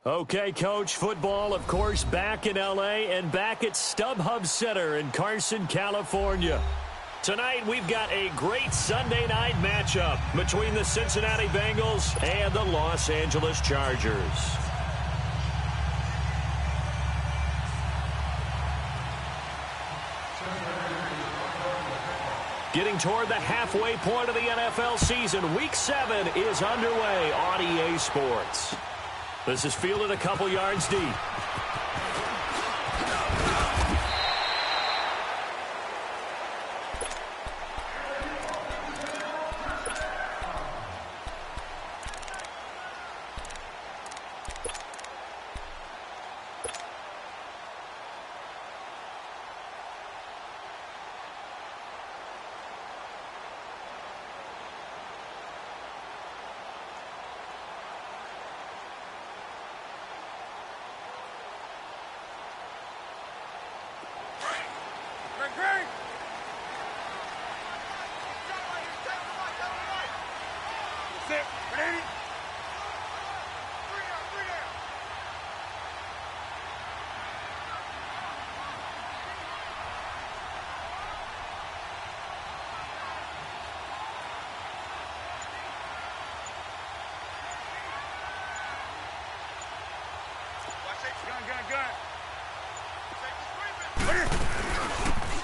Okay, Coach, football, of course, back in L.A. and back at StubHub Center in Carson, California. Tonight, we've got a great Sunday night matchup between the Cincinnati Bengals and the Los Angeles Chargers. Getting toward the halfway point of the NFL season, Week 7 is underway on EA Sports. This is fielded a couple yards deep.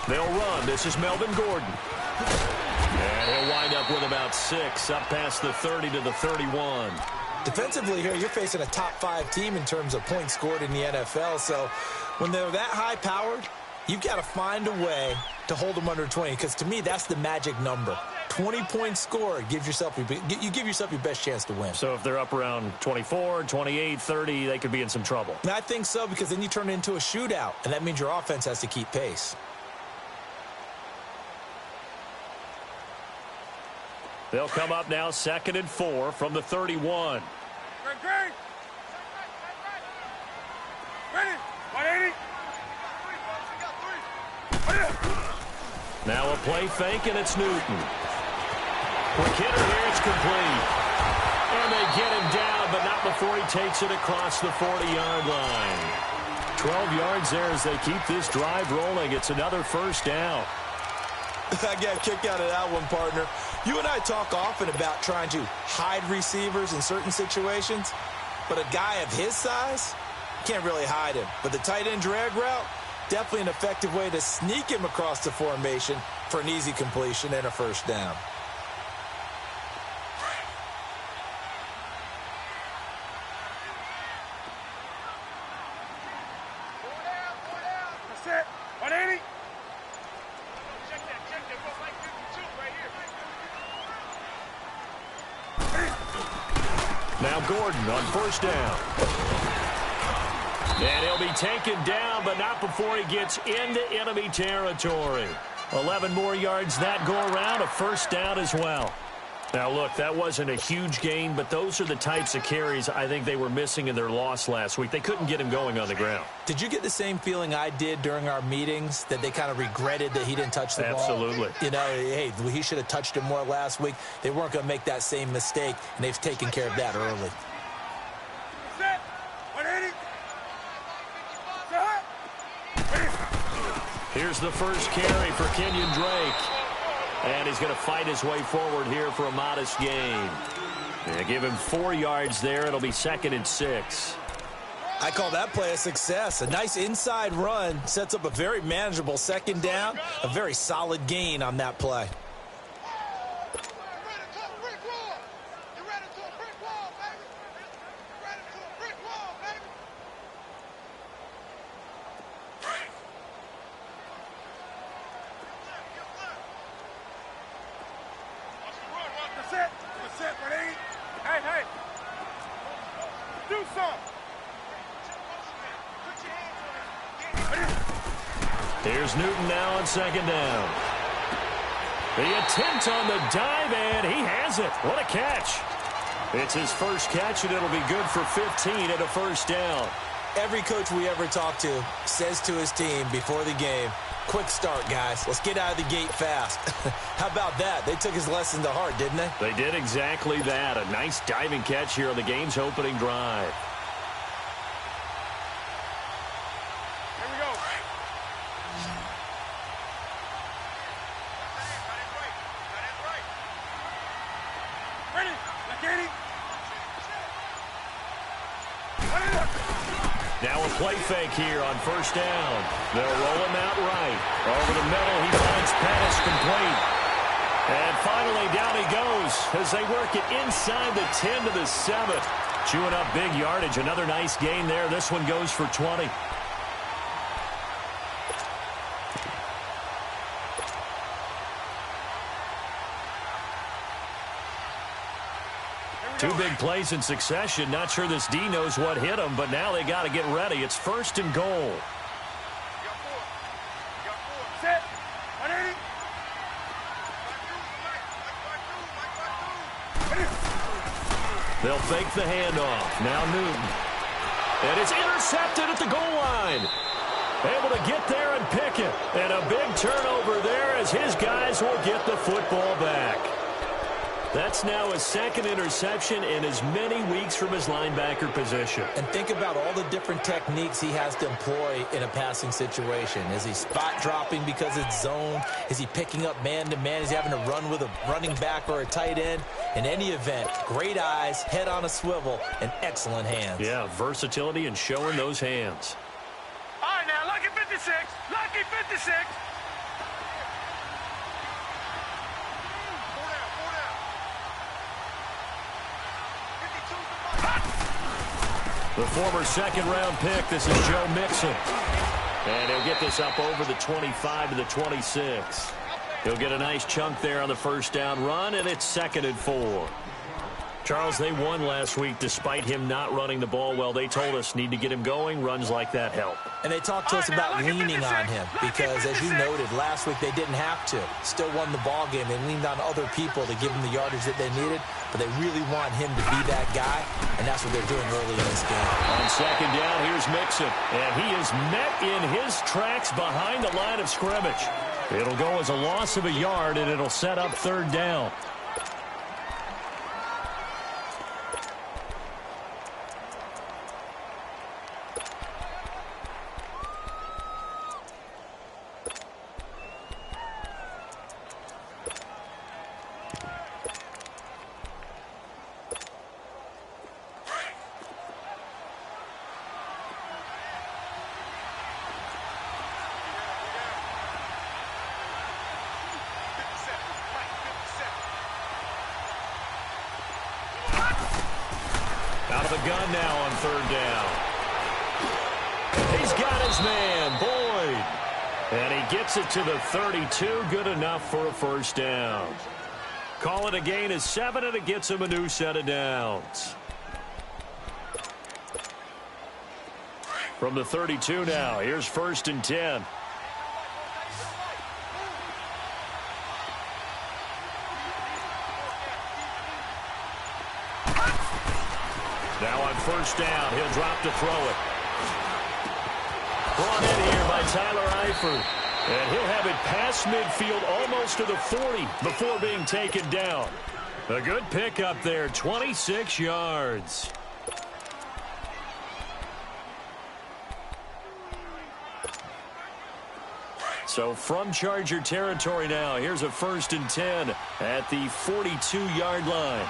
They'll run. This is Melvin Gordon. And he'll wind up with about 6, up past the 30 to the 31. Defensively here, you're facing a top-5 team in terms of points scored in the NFL. So when they're that high-powered, you've got to find a way to hold them under 20. Because to me, that's the magic number. 20 points scored, you give yourself your best chance to win. So if they're up around 24, 28, 30, they could be in some trouble. And I think so, because then you turn it into a shootout, and that means your offense has to keep pace. They'll come up now 2nd and 4 from the 31. Now a play fake, and it's Newton. Quick hitter here, it's complete. And they get him down, but not before he takes it across the 40-yard line. 12 yards there as they keep this drive rolling. It's another first down. I got a kick out of that one, partner. You and I talk often about trying to hide receivers in certain situations, but a guy of his size, can't really hide him. But the tight end drag route, definitely an effective way to sneak him across the formation for an easy completion and a first down. Now Gordon on first down. And he'll be taken down, but not before he gets into enemy territory. 11 more yards that go around, a first down as well. Now, look, that wasn't a huge gain, but those are the types of carries I think they were missing in their loss last week. They couldn't get him going on the ground. Did you get the same feeling I did during our meetings, that they kind of regretted that he didn't touch the ball? Absolutely. You know, hey, he should have touched him more last week. They weren't going to make that same mistake, and they've taken care of that early. Here's the first carry for Kenyon Drake. And he's going to fight his way forward here for a modest gain. They give him 4 yards there. It'll be 2nd and 6. I call that play a success. A nice inside run sets up a very manageable second down. A very solid gain on that play. Here's Newton now on second down. The attempt on the dive, and he has it. What a catch. It's his first catch, and it'll be good for 15 and a first down. Every coach we ever talk to says to his team before the game, quick start, guys. Let's get out of the gate fast. How about that? They took his lesson to heart, didn't they? They did exactly that. A nice diving catch here on the game's opening drive. Now a play fake here on first down. They'll roll him out right. Over the middle, he finds pass complete. And finally, down he goes as they work it inside the 10 to the 7. Chewing up big yardage. Another nice gain there. This one goes for 20. Two big plays in succession. Not sure this D knows what hit him, but now they got to get ready. It's first and goal. They'll fake the handoff. Now Newton. And it's intercepted at the goal line. Able to get there and pick it. And a big turnover there as his guys will get the football back. That's now his second interception in as many weeks from his linebacker position. And think about all the different techniques he has to employ in a passing situation. Is he spot dropping because it's zone? Is he picking up man-to-man? Is he having to run with a running back or a tight end? In any event, great eyes, head on a swivel, and excellent hands. Yeah, versatility and showing those hands. All right, now, lucky 56. Lucky 56. The former second-round pick, this is Joe Mixon. And he'll get this up over the 25 to the 26. He'll get a nice chunk there on the first down run, and it's 2nd and 4. Charles, they won last week despite him not running the ball well. They told us need to get him going. Runs like that help. And they talked to us about leaning on him because, as you noted, last week they didn't have to. Still won the ball game. They leaned on other people to give them the yardage that they needed, but they really want him to be that guy, and that's what they're doing early in this game. On second down, here's Mixon, and he is met in his tracks behind the line of scrimmage. It'll go as a loss of a yard, and it'll set up 3rd down. Out of the gun now on 3rd down. He's got his man, Boyd. And he gets it to the 32. Good enough for a first down. Call it a gain of 7, and it gets him a new set of downs. From the 32 now, here's 1st and 10. Now on first down, he'll drop to throw it. Brought in here by Tyler Eifert. And he'll have it past midfield almost to the 40 before being taken down. A good pickup there, 26 yards. So from Charger territory now, here's a 1st and 10 at the 42-yard line.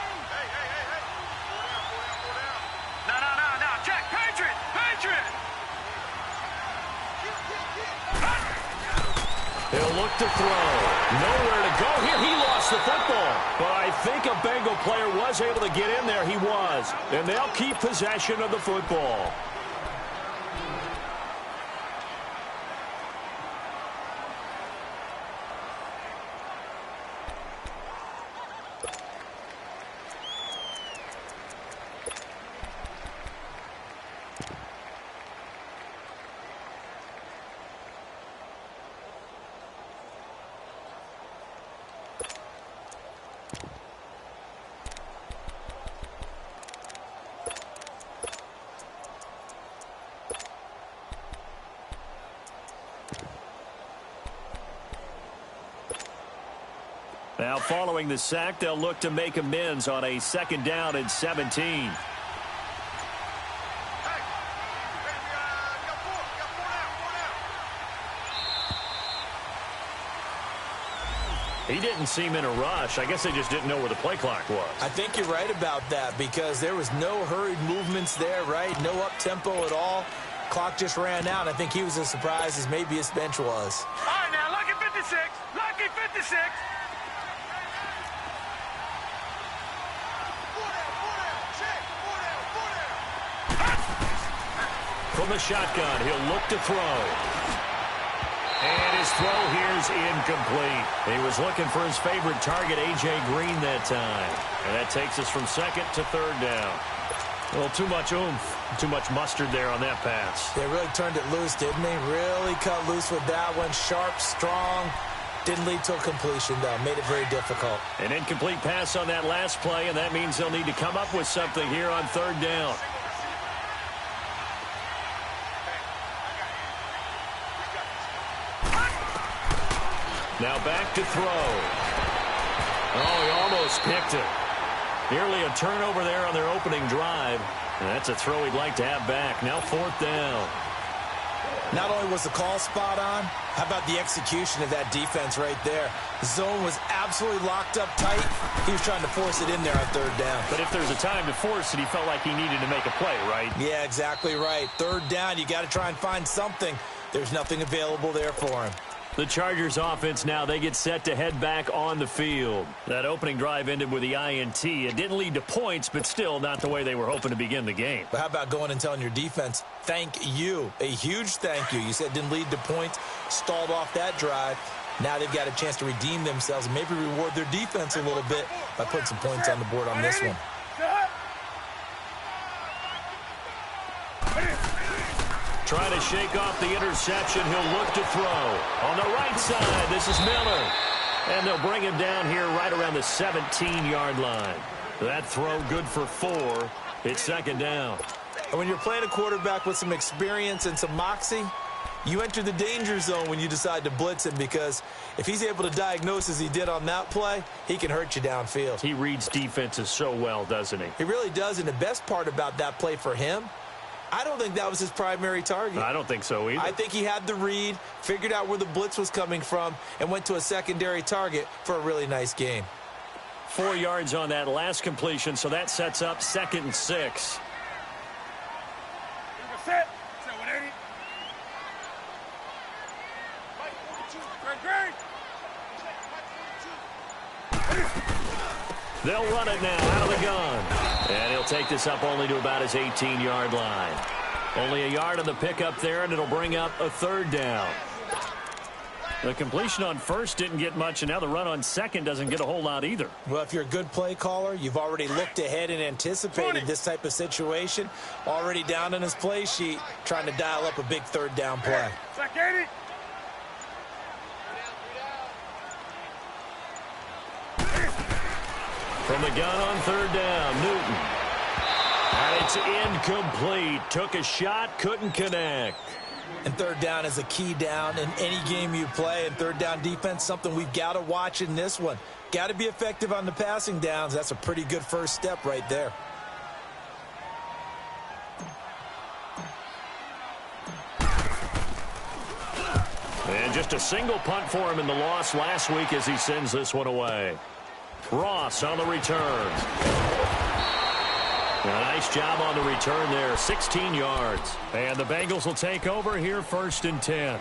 He'll look to throw. Nowhere to go here. He lost the football. But I think a Bengal player was able to get in there. He was. And they'll keep possession of the football. Now following the sack, they'll look to make amends on a 2nd down and 17. He didn't seem in a rush. I guess they just didn't know where the play clock was. I think you're right about that because there was no hurried movements there, right? No up-tempo at all. Clock just ran out. I think he was as surprised as maybe his bench was. All right, now, lucky 56. Lucky 56. From the shotgun, he'll look to throw. And his throw here is incomplete. He was looking for his favorite target, A.J. Green, that time. And that takes us from second to third down. Well, too much oomph, too much mustard there on that pass. They really turned it loose, didn't they? Really cut loose with that one. Sharp, strong. Didn't lead to a completion, though. Made it very difficult. An incomplete pass on that last play, and that means they'll need to come up with something here on third down. Now back to throw. Oh, he almost picked it. Nearly a turnover there on their opening drive. And that's a throw he'd like to have back. Now fourth down. Not only was the call spot on, how about the execution of that defense right there? The zone was absolutely locked up tight. He was trying to force it in there on third down. But if there's a time to force it, he felt like he needed to make a play, right? Yeah, exactly right. Third down, you got to try and find something. There's nothing available there for him. The Chargers offense now, they get set to head back on the field. That opening drive ended with the INT. It didn't lead to points, but still not the way they were hoping to begin the game. But how about going and telling your defense, thank you, a huge thank you. You said it didn't lead to points, stalled off that drive. Now they've got a chance to redeem themselves and maybe reward their defense a little bit by putting some points on the board on this one. Trying to shake off the interception. He'll look to throw. On the right side, this is Miller. And they'll bring him down here right around the 17-yard line. That throw good for 4. It's second down. And when you're playing a quarterback with some experience and some moxie, you enter the danger zone when you decide to blitz him because if he's able to diagnose as he did on that play, he can hurt you downfield. He reads defenses so well, doesn't he? He really does, and the best part about that play for him, I don't think that was his primary target. I don't think so either. I think he had the read, figured out where the blitz was coming from, and went to a secondary target for a really nice gain. 4 yards on that last completion, so that sets up 2nd and 6. Set. They'll run it now out of the gun. And he'll take this up only to about his 18-yard line. Only a yard on the pickup there, and it'll bring up a third down. The completion on first didn't get much, and now the run on second doesn't get a whole lot either. Well, if you're a good play caller, you've already looked ahead and anticipated this type of situation. Already down on his play sheet, trying to dial up a big third down play. From the gun on third down, Newton. And it's incomplete. Took a shot, couldn't connect. And third down is a key down in any game you play. And third down defense, something we've got to watch in this one. Got to be effective on the passing downs. That's a pretty good first step right there. And just a single punt for him in the loss last week as he sends this one away. Ross on the return. A nice job on the return there, 16 yards. And the Bengals will take over here 1st and 10.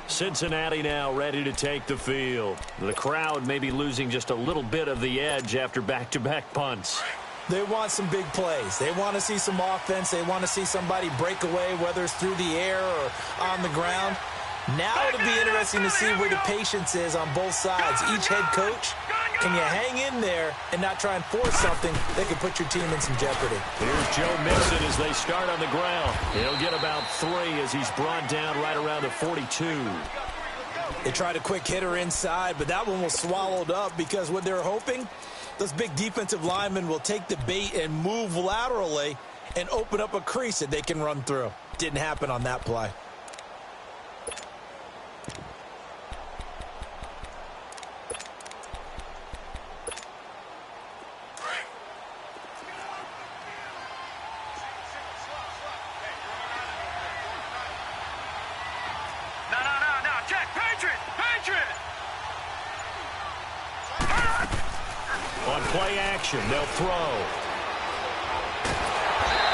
Cincinnati now ready to take the field. The crowd may be losing just a little bit of the edge after back-to-back punts. They want some big plays. They want to see some offense. They want to see somebody break away, whether it's through the air or on the ground. Now it'll be interesting to see where the patience is on both sides. Each head coach, can you hang in there and not try and force something that could put your team in some jeopardy? Here's Joe Mixon as they start on the ground. He'll get about 3 as he's brought down right around the 42. They tried a quick hitter inside, but that one was swallowed up because what they're hoping, those big defensive linemen will take the bait and move laterally and open up a crease that they can run through. Didn't happen on that play. On play action, they'll throw.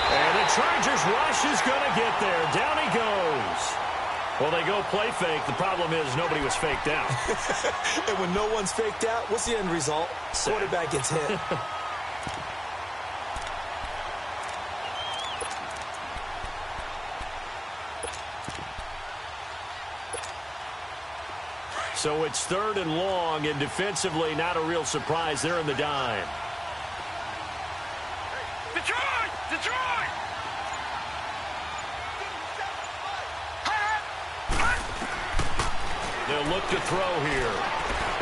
And the Chargers rush is going to get there. Down he goes. Well, they go play fake. The problem is nobody was faked out. And when no one's faked out, what's the end result? Quarterback gets hit. So it's 3rd and long, and defensively not a real surprise. They're in the dime. Detroit! Detroit! They'll look to throw here.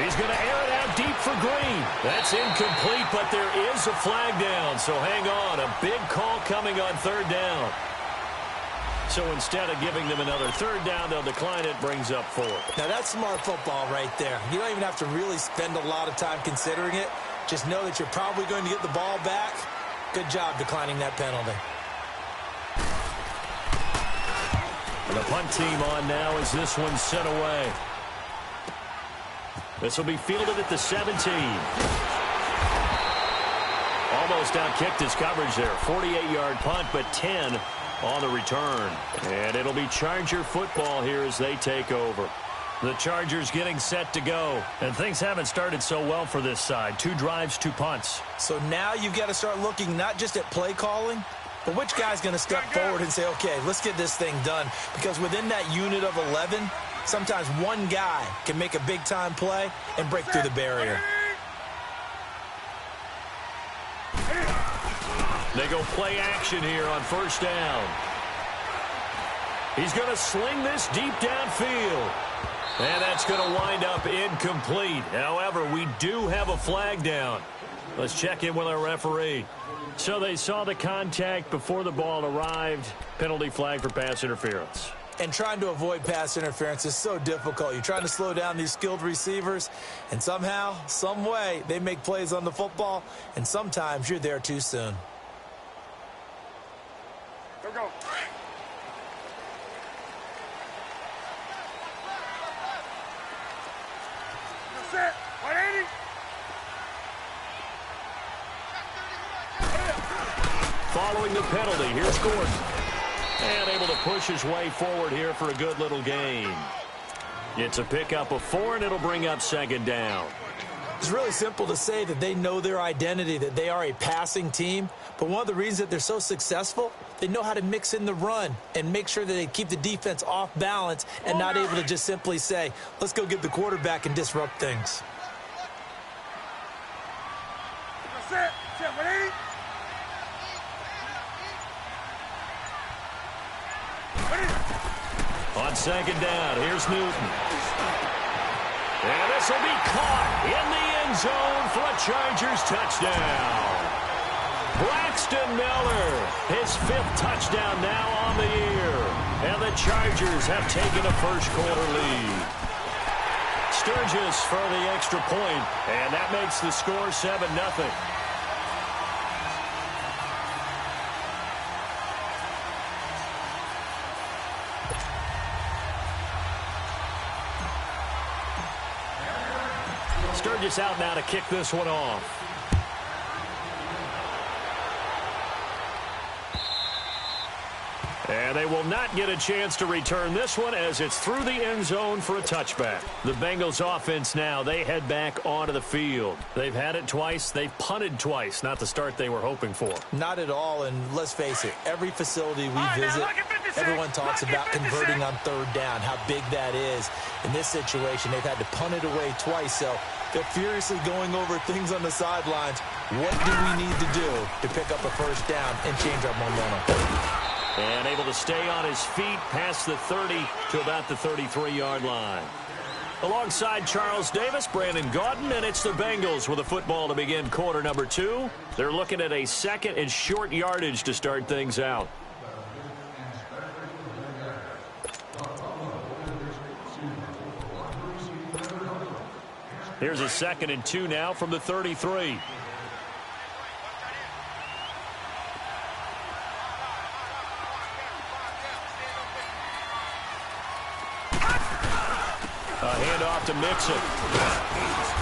He's going to air it out deep for Green. That's incomplete, but there is a flag down, so hang on. A big call coming on 3rd down. So instead of giving them another 3rd down, they'll decline it, brings up 4. Now, that's smart football right there. You don't even have to really spend a lot of time considering it. Just know that you're probably going to get the ball back. Good job declining that penalty. The punt team on now as this one's sent away. This will be fielded at the 17. Almost outkicked his coverage there. 48-yard punt, but 10 on the return. And it'll be Charger football here as they take over. The Chargers getting set to go. And things haven't started so well for this side. 2 drives, 2 punts. So now you've got to start looking not just at play calling, but which guy's going to step forward and say, okay, let's get this thing done. Because within that unit of 11, sometimes one guy can make a big-time play and break through the barrier. They go play action here on 1st down. He's going to sling this deep downfield. And that's going to wind up incomplete. However, we do have a flag down. Let's check in with our referee. So they saw the contact before the ball arrived. Penalty flag for pass interference. And trying to avoid pass interference is so difficult. You're trying to slow down these skilled receivers, and somehow, some way, they make plays on the football, and sometimes you're there too soon. Go. Set. 180. Following the penalty, here's Gordon. And able to push his way forward here for a good little gain. It's a pickup of 4, and it'll bring up 2nd down. It's really simple to say that they know their identity, that they are a passing team. But one of the reasons that they're so successful, they know how to mix in the run and make sure that they keep the defense off balance and not able to just simply say, let's go get the quarterback and disrupt things. Set. 180. On 2nd down, here's Newton. And this will be caught in the end zone for a Chargers touchdown. Braxton Miller, his 5th touchdown now on the year. And the Chargers have taken a first-quarter lead. Sturgis for the extra point, and that makes the score 7-0. Sturgis out now to kick this one off. And they will not get a chance to return this one as it's through the end zone for a touchback. The Bengals offense now, they head back onto the field. They've had it twice. They've punted twice. Not the start they were hoping for. Not at all, and let's face it, every facility we visit, everyone talks about converting on 3rd down, how big that is. In this situation, they've had to punt it away twice, so they're furiously going over things on the sidelines. What do we need to do to pick up a 1st down and change our momentum? And able to stay on his feet past the 30 to about the 33-yard line. Alongside Charles Davis, Brandon Gaudin, and it's the Bengals with a football to begin quarter number 2. They're looking at a 2nd and short yardage to start things out. Here's a 2nd and 2 now from the 33. A handoff to mix it.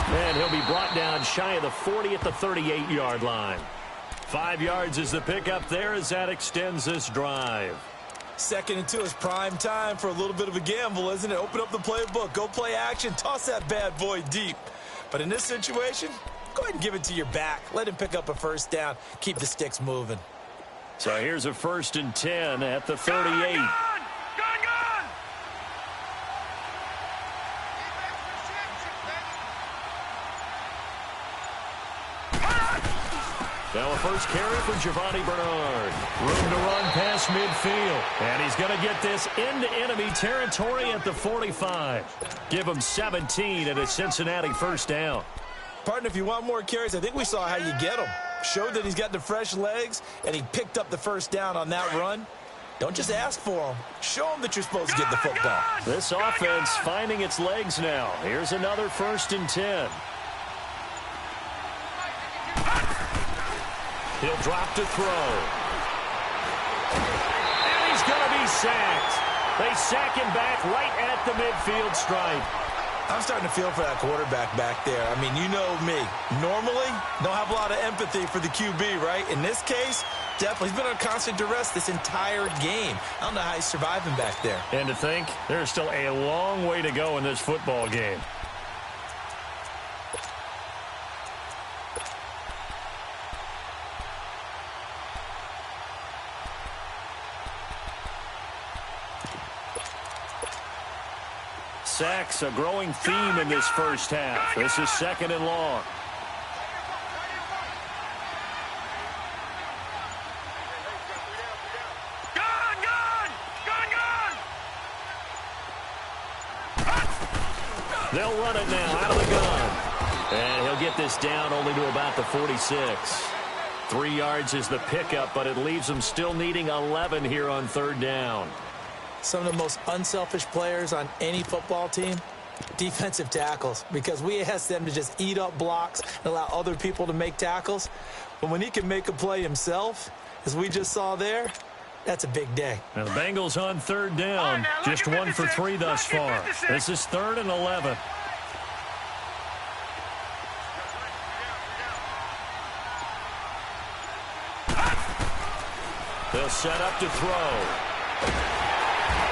And he'll be brought down shy of the 40 at the 38-yard line. 5 yards is the pickup there as that extends this drive. 2nd and 2 is prime time for a little bit of a gamble, isn't it? Open up the playbook, go play action, toss that bad boy deep. But in this situation, go ahead and give it to your back. Let him pick up a first down. Keep the sticks moving. So here's a 1st and 10 at the 38. Gone! Now a first carry for Giovanni Bernard. Room to run past midfield. And he's going to get this into enemy territory at the 45. Give him 17 and a Cincinnati first down. Partner, if you want more carries, I think we saw how you get them. Showed that he's got the fresh legs, and he picked up the first down on that run. Don't just ask for him. Show him that you're supposed to get the football. This offense finding its legs now. Here's another 1st and 10. He'll drop to throw. And he's going to be sacked. They sack him back right at the midfield stripe. I'm starting to feel for that quarterback back there. I mean, you know me. Normally, don't have a lot of empathy for the QB, right? In this case, definitely. He's been on constant duress this entire game. I don't know how he's surviving back there. And to think, there's still a long way to go in this football game. Sacks, a growing theme in this first half. This is 2nd and long. They'll run it now out of the gun. And he'll get this down only to about the 46. 3 yards is the pickup, but it leaves them still needing 11 here on 3rd down. Some of the most unselfish players on any football team, defensive tackles, because we ask them to just eat up blocks and allow other people to make tackles. But when he can make a play himself, as we just saw there, that's a big day. Now the Bengals on 3rd down, just 1 for 3 thus far. This is 3rd and 11. They'll set up to throw.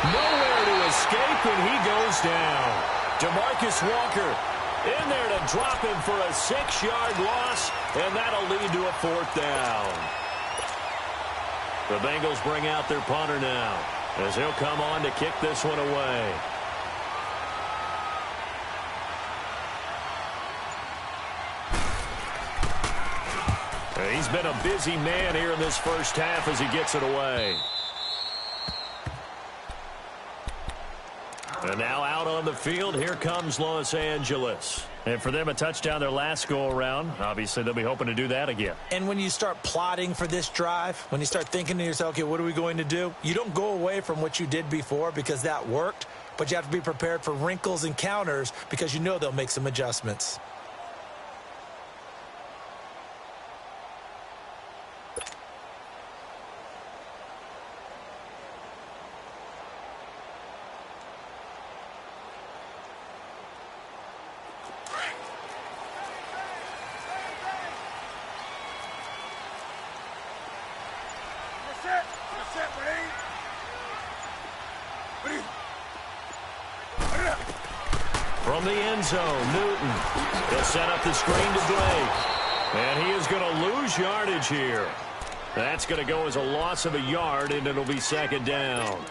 Nowhere to escape, and he goes down. DeMarcus Walker in there to drop him for a 6-yard loss, and that'll lead to a 4th down. The Bengals bring out their punter now, as he'll come on to kick this one away. He's been a busy man here in this first half as he gets it away. And now out on the field, here comes Los Angeles. And for them, a touchdown their last go-around. Obviously, they'll be hoping to do that again. And when you start plotting for this drive, when you start thinking to yourself, okay, what are we going to do? You don't go away from what you did before because that worked, but you have to be prepared for wrinkles and counters because you know they'll make some adjustments. From the end zone, Newton. They'll set up the screen to Blake. And he is going to lose yardage here. That's going to go as a loss of a yard, and it'll be 2nd down.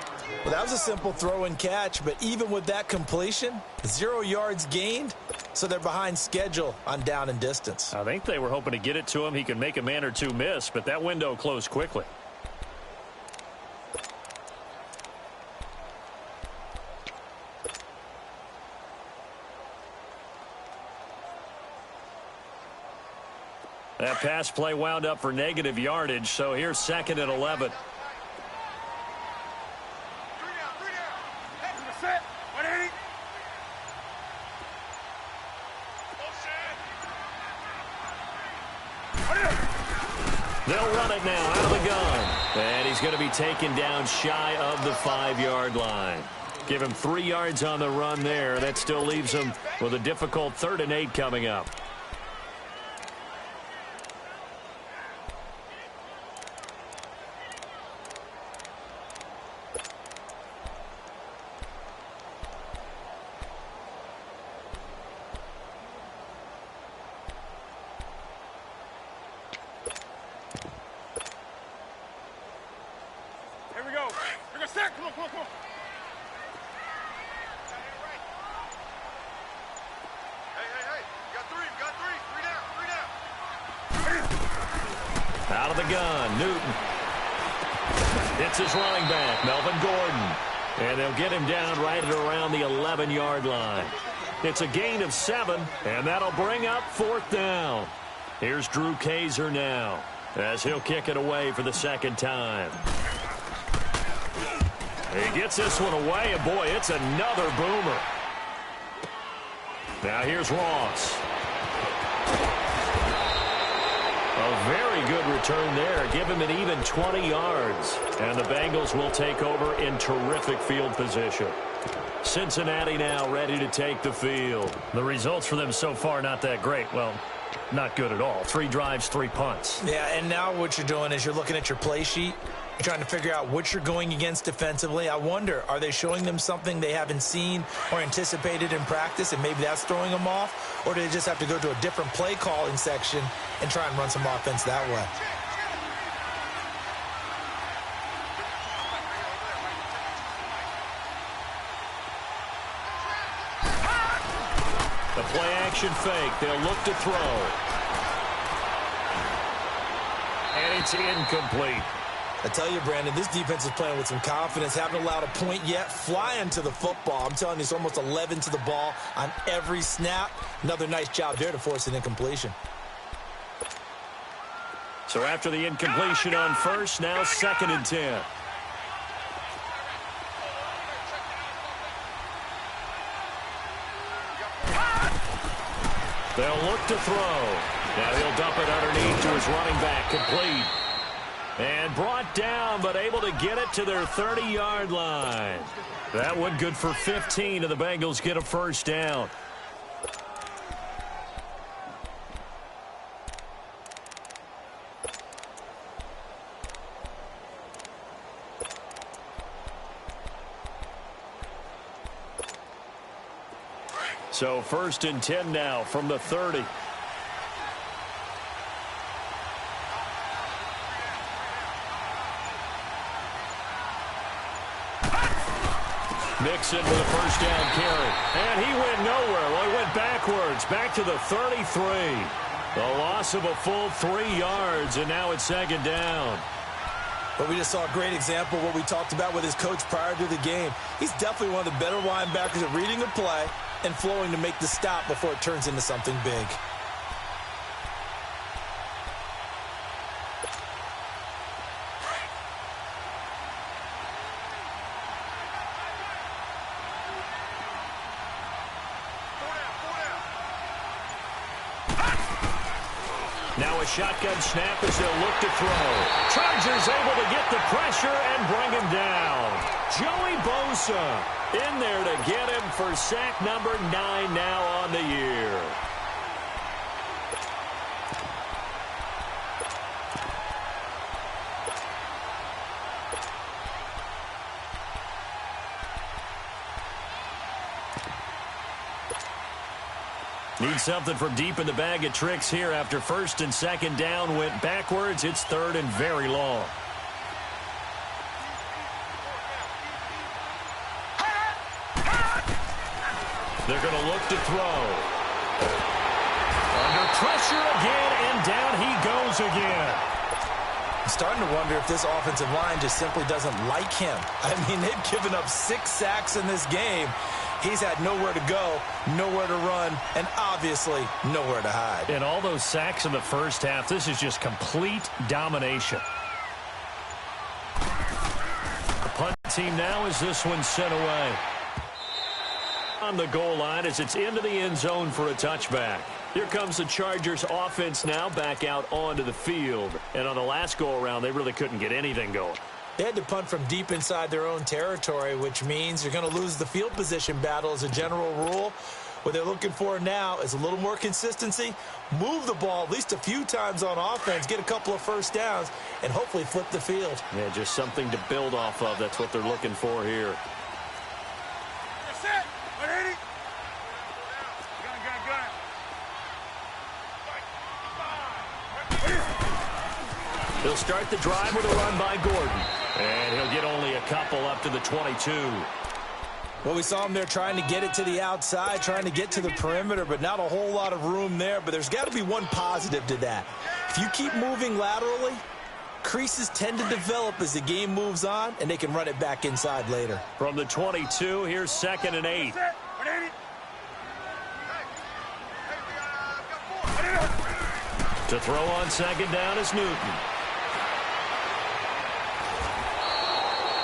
Well, that was a simple throw and catch, but even with that completion, 0 yards gained, so they're behind schedule on down and distance. I think they were hoping to get it to him. He could make a man or two miss, but that window closed quickly. That pass play wound up for negative yardage, so here's 2nd and 11. They'll run it now out of the gun. And he's going to be taken down shy of the 5-yard line. Give him 3 yards on the run there. That still leaves him with a difficult 3rd and 8 coming up. Here we go. Set. Come on, come on, come on. Hey. You got 3. You got 3. 3 down. 3 down. Out of the gun, Newton. It's his running back, Melvin Gordon. And they'll get him down right at around the 11-yard line. It's a gain of 7, and that'll bring up 4th down. Here's Drew Kaiser now, as he'll kick it away for the 2nd time. He gets this one away, and boy, it's another boomer. Now here's Ross. A very good return there. Give him an even 20 yards. And the Bengals will take over in terrific field position. Cincinnati now ready to take the field. The results for them so far not that great. Well, not good at all. 3 drives, 3 punts. Yeah, and now what you're doing is you're looking at your play sheet. You're trying to figure out what you're going against defensively. I wonder, are they showing them something they haven't seen or anticipated in practice, and maybe that's throwing them off? Or do they just have to go to a different play calling section and try and run some offense that way? The play action fake. They'll look to throw. And it's incomplete. I tell you, Brandon, this defense is playing with some confidence. Haven't allowed a point yet. Flying to the football. I'm telling you, it's almost 11 to the ball on every snap. Another nice job there to force an incompletion. So after the incompletion on first, now 2nd and 10. They'll look to throw. Now he'll dump it underneath to his running back. Complete. And brought down, but able to get it to their 30-yard line. That one good for 15, and the Bengals get a 1st down. So 1st and 10 now from the 30. Mixon with a 1st down carry. And he went nowhere. Well, he went backwards. Back to the 33. The loss of a full 3 yards, and now it's 2nd down. But we just saw a great example of what we talked about with his coach prior to the game. He's definitely one of the better linebackers at reading a play and flowing to make the stop before it turns into something big. Now a shotgun snap as they'll look to throw. Chargers able to get the pressure and bring him down. Joey Bosa in there to get him for sack number 9 now on the year. Need something from deep in the bag of tricks here after 1st and 2nd down went backwards. It's 3rd and very long. They're going to look to throw. Under pressure again, and down he goes again. I'm starting to wonder if this offensive line just simply doesn't like him. I mean, they've given up 6 sacks in this game. He's had nowhere to go, nowhere to run, and obviously nowhere to hide. And all those sacks in the 1st half, this is just complete domination. The punt team now as this one sent away. On the goal line as it's into the end zone for a touchback. Here comes the Chargers offense now back out onto the field. And on the last go-around, they really couldn't get anything going. They had to punt from deep inside their own territory, which means you're going to lose the field position battle as a general rule. What they're looking for now is a little more consistency, move the ball at least a few times on offense, get a couple of first downs, and hopefully flip the field. Yeah, just something to build off of. That's what they're looking for here. Set. 180. Gun. He'll start the drive with a run by Gordon. And he'll get only a couple up to the 22. Well, we saw him there trying to get it to the outside, trying to get to the perimeter, but not a whole lot of room there. But there's got to be one positive to that. If you keep moving laterally, creases tend to develop as the game moves on, and they can run it back inside later. From the 22, here's 2nd and 8. Set. 180. To throw on 2nd down is Newton.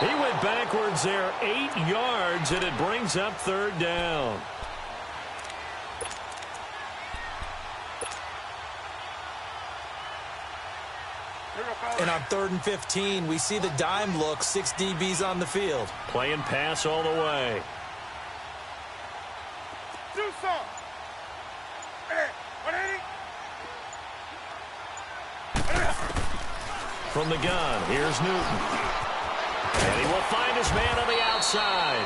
He went backwards there 8 yards, and it brings up 3rd down. And on 3rd and 15, we see the dime look, 6 DBs on the field. Playing pass all the way. Do some. 180. From the gun, here's Newton. And he will find his man on the outside.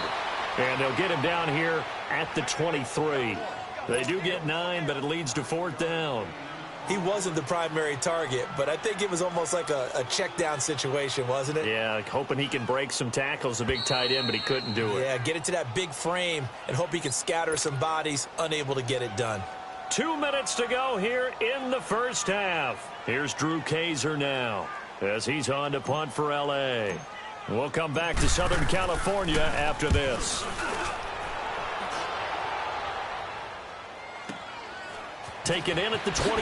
And they'll get him down here at the 23. They do get 9, but it leads to 4th down. He wasn't the primary target, but I think it was almost like a check down situation, wasn't it? Yeah, like hoping he can break some tackles, a big tight end, but he couldn't do it. Yeah, get it to that big frame and hope he can scatter some bodies, unable to get it done. 2 minutes to go here in the first half. Here's Drew Kaiser now as he's on to punt for L.A. We'll come back to Southern California after this. Taken in at the 22. A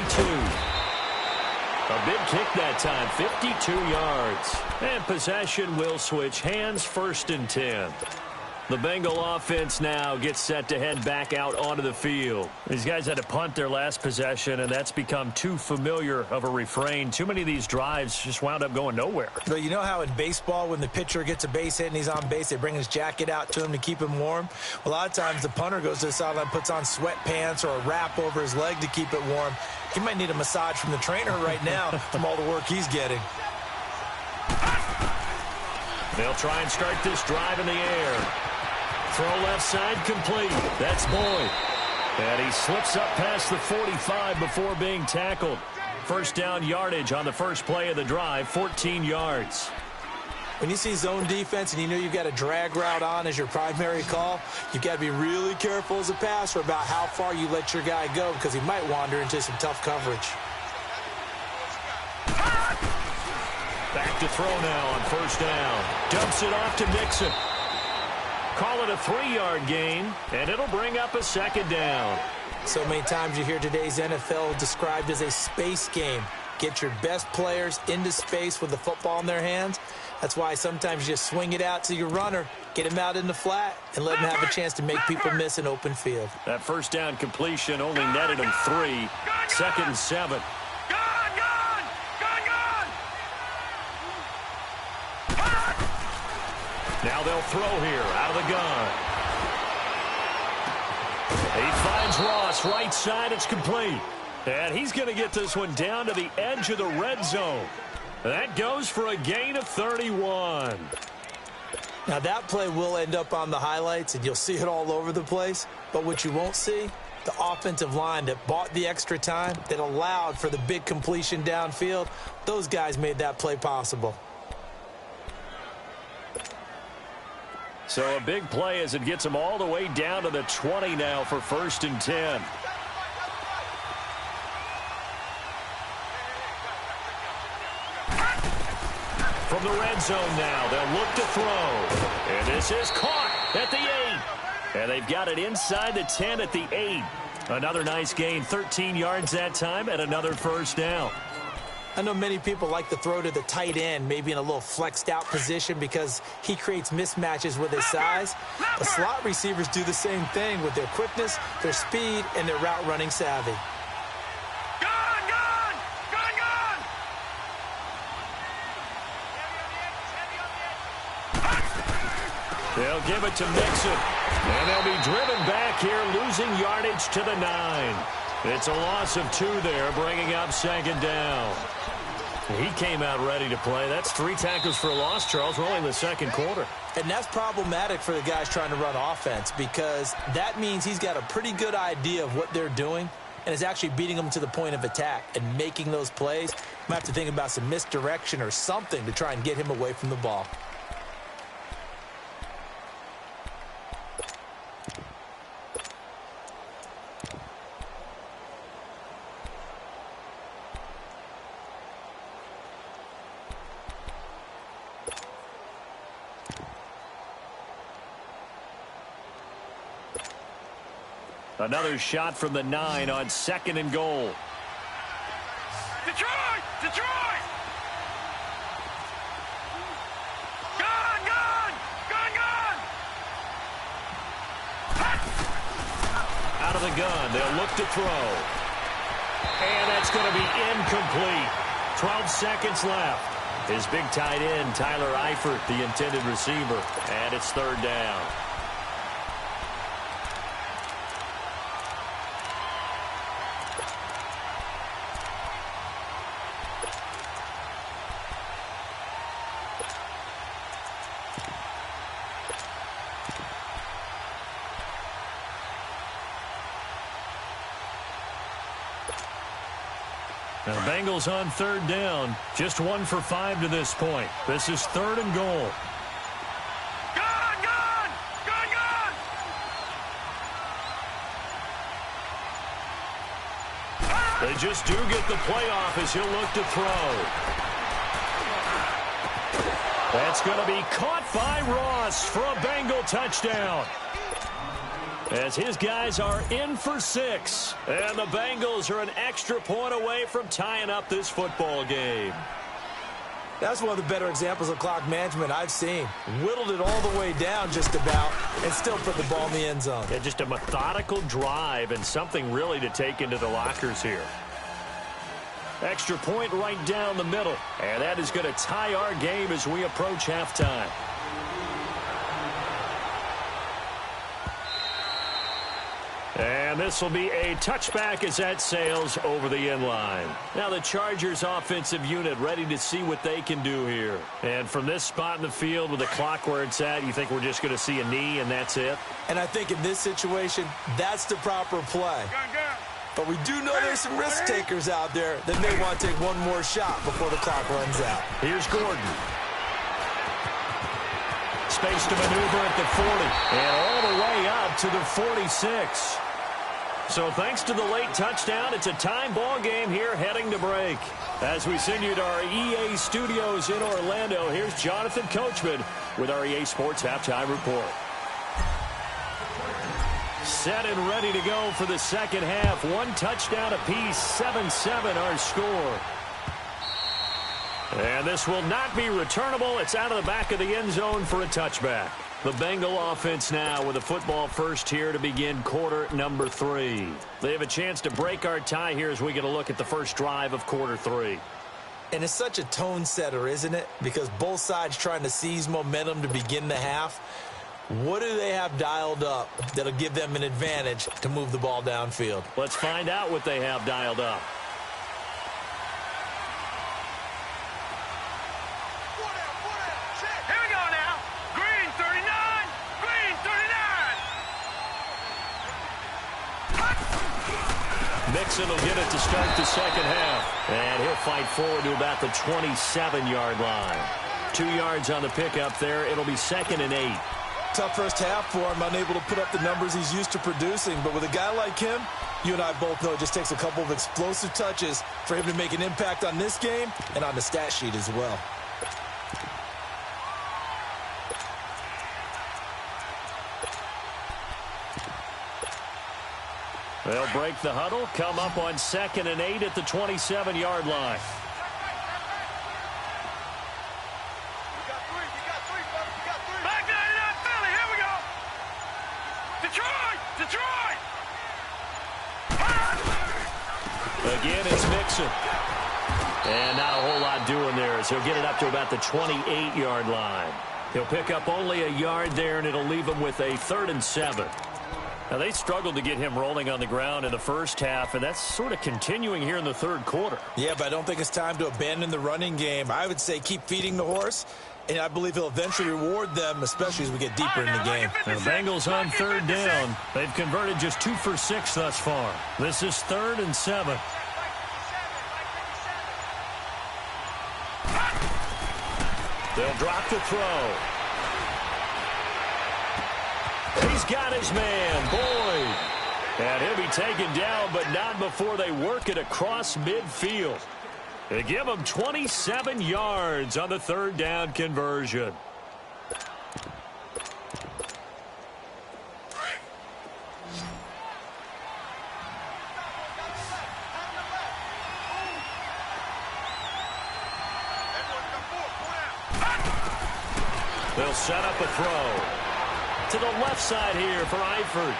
big kick that time, 52 yards. And possession will switch hands, 1st and 10. The Bengal offense now gets set to head back out onto the field. These guys had to punt their last possession, and that's become too familiar of a refrain. Too many of these drives just wound up going nowhere. But you know how in baseball, when the pitcher gets a base hit and he's on base, they bring his jacket out to him to keep him warm? A lot of times the punter goes to the sideline, puts on sweatpants or a wrap over his leg to keep it warm. He might need a massage from the trainer right now from all the work he's getting. They'll try and start this drive in the air. Throw left side complete. That's Boyd. And he slips up past the 45 before being tackled. 1st down yardage on the first play of the drive, 14 yards. When you see zone defense and you know you've got a drag route on as your primary call, you've got to be really careful as a passer about how far you let your guy go because he might wander into some tough coverage. Back to throw now on 1st down. Dumps it off to Mixon. Call it a 3-yard gain, and it'll bring up a 2nd down. So many times you hear today's NFL described as a space game. Get your best players into space with the football in their hands. That's why sometimes you just swing it out to your runner, get him out in the flat, and let him have a chance to make people miss an open field. That 1st down completion only netted him 3. 2nd and 7. Now they'll throw here out of the gun. He finds Ross right side. It's complete. And he's going to get this one down to the edge of the red zone. That goes for a gain of 31. Now that play will end up on the highlights, and you'll see it all over the place. But what you won't see, the offensive line that bought the extra time, that allowed for the big completion downfield, those guys made that play possible. So a big play as it gets them all the way down to the 20 now for 1st and 10. From the red zone now, they'll look to throw. And this is caught at the 8. And they've got it inside the 10 at the 8. Another nice gain, 13 yards that time, and another 1st down. I know many people like to throw to the tight end, maybe in a little flexed out position because he creates mismatches with his size. The slot receivers do the same thing with their quickness, their speed, and their route running savvy. They'll give it to Mixon. And they'll be driven back here, losing yardage to the 9. It's a loss of 2 there, bringing up second down. He came out ready to play. That's 3 tackles for a loss, Charles. We're only in the second quarter. And that's problematic for the guys trying to run offense because that means he's got a pretty good idea of what they're doing and is actually beating them to the point of attack and making those plays. Might have to think about some misdirection or something to try and get him away from the ball. Another shot from the 9 on 2nd and goal. Detroit! Detroit! Gone! Gone! Gone! Gone! Out of the gun, they'll look to throw. And that's going to be incomplete. 12 seconds left. His big tight end, Tyler Eifert, the intended receiver. And it's 3rd down. The Bengals on 3rd down. Just 1 for 5 to this point. This is 3rd and goal. Gone! Gone! Gone! Gone! They just do get the playoff as he'll look to throw. That's going to be caught by Ross for a Bengal touchdown. As his guys are in for 6. And the Bengals are an extra point away from tying up this football game. That's one of the better examples of clock management I've seen. Whittled it all the way down just about and still put the ball in the end zone. Yeah, just a methodical drive and something really to take into the lockers here. Extra point right down the middle. And that is going to tie our game as we approach halftime. And this will be a touchback as that sails over the end line. Now the Chargers offensive unit ready to see what they can do here. And from this spot in the field with the clock where it's at, you think we're just going to see a knee and that's it? And I think in this situation, that's the proper play. But we do know there's some risk takers out there that may want to take one more shot before the clock runs out. Here's Gordon. Space to maneuver at the 40. And all the way up to the 46. So thanks to the late touchdown, it's a time ball game here heading to break. As we send you to our EA studios in Orlando, here's Jonathan Coachman with our EA Sports Halftime Report. Set and ready to go for the second half. 1 touchdown apiece, 7-7 our score. And this will not be returnable. It's out of the back of the end zone for a touchback. The Bengal offense now with a football first here to begin quarter number 3. They have a chance to break our tie here as we get a look at the first drive of quarter 3. And it's such a tone setter, isn't it? Because both sides trying to seize momentum to begin the half. What do they have dialed up that'll give them an advantage to move the ball downfield? Let's find out what they have dialed up. Here we go now. Green 39. Green 39. Mixon will get it to start the second half. And he'll fight forward to about the 27-yard line. 2 yards on the pickup there. It'll be 2nd and 8. Tough first half for him, unable to put up the numbers he's used to producing. But with a guy like him, you and I both know it just takes a couple of explosive touches for him to make an impact on this game and on the stat sheet as well. They'll break the huddle, come up on 2nd and 8 at the 27-yard line. Back there in that Philly. Here we go. Detroit. Detroit. Again, it's Mixon. And not a whole lot doing there as he'll get it up to about the 28-yard line. He'll pick up only a yard there, and it'll leave him with a 3rd and 7. Now, they struggled to get him rolling on the ground in the first half, and that's sort of continuing here in the third quarter. Yeah, but I don't think it's time to abandon the running game. I would say keep feeding the horse, and I believe he'll eventually reward them, especially as we get deeper in the game. The Bengals on 3rd down. They've converted just 2 for 6 thus far. This is 3rd and 7. They'll drop the throw. He's got his man, Boyd. And he'll be taken down, but not before they work it across midfield. They give him 27 yards on the 3rd down conversion. They'll set up a throw to the left side here for Eifert.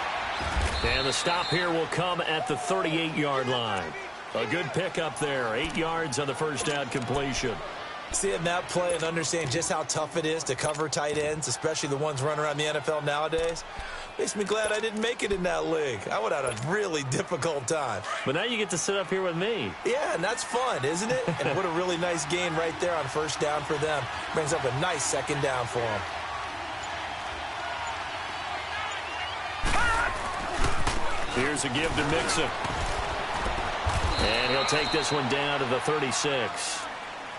And the stop here will come at the 38-yard line. A good pickup there. 8 yards on the first down completion. Seeing that play and understanding just how tough it is to cover tight ends, especially the ones running around the NFL nowadays, makes me glad I didn't make it in that league. I would have had a really difficult time. But now you get to sit up here with me. Yeah, and that's fun, isn't it? And what a really nice game right there on first down for them. Brings up a nice 2nd down for them. Here's a give to Mixon. And he'll take this one down to the 36.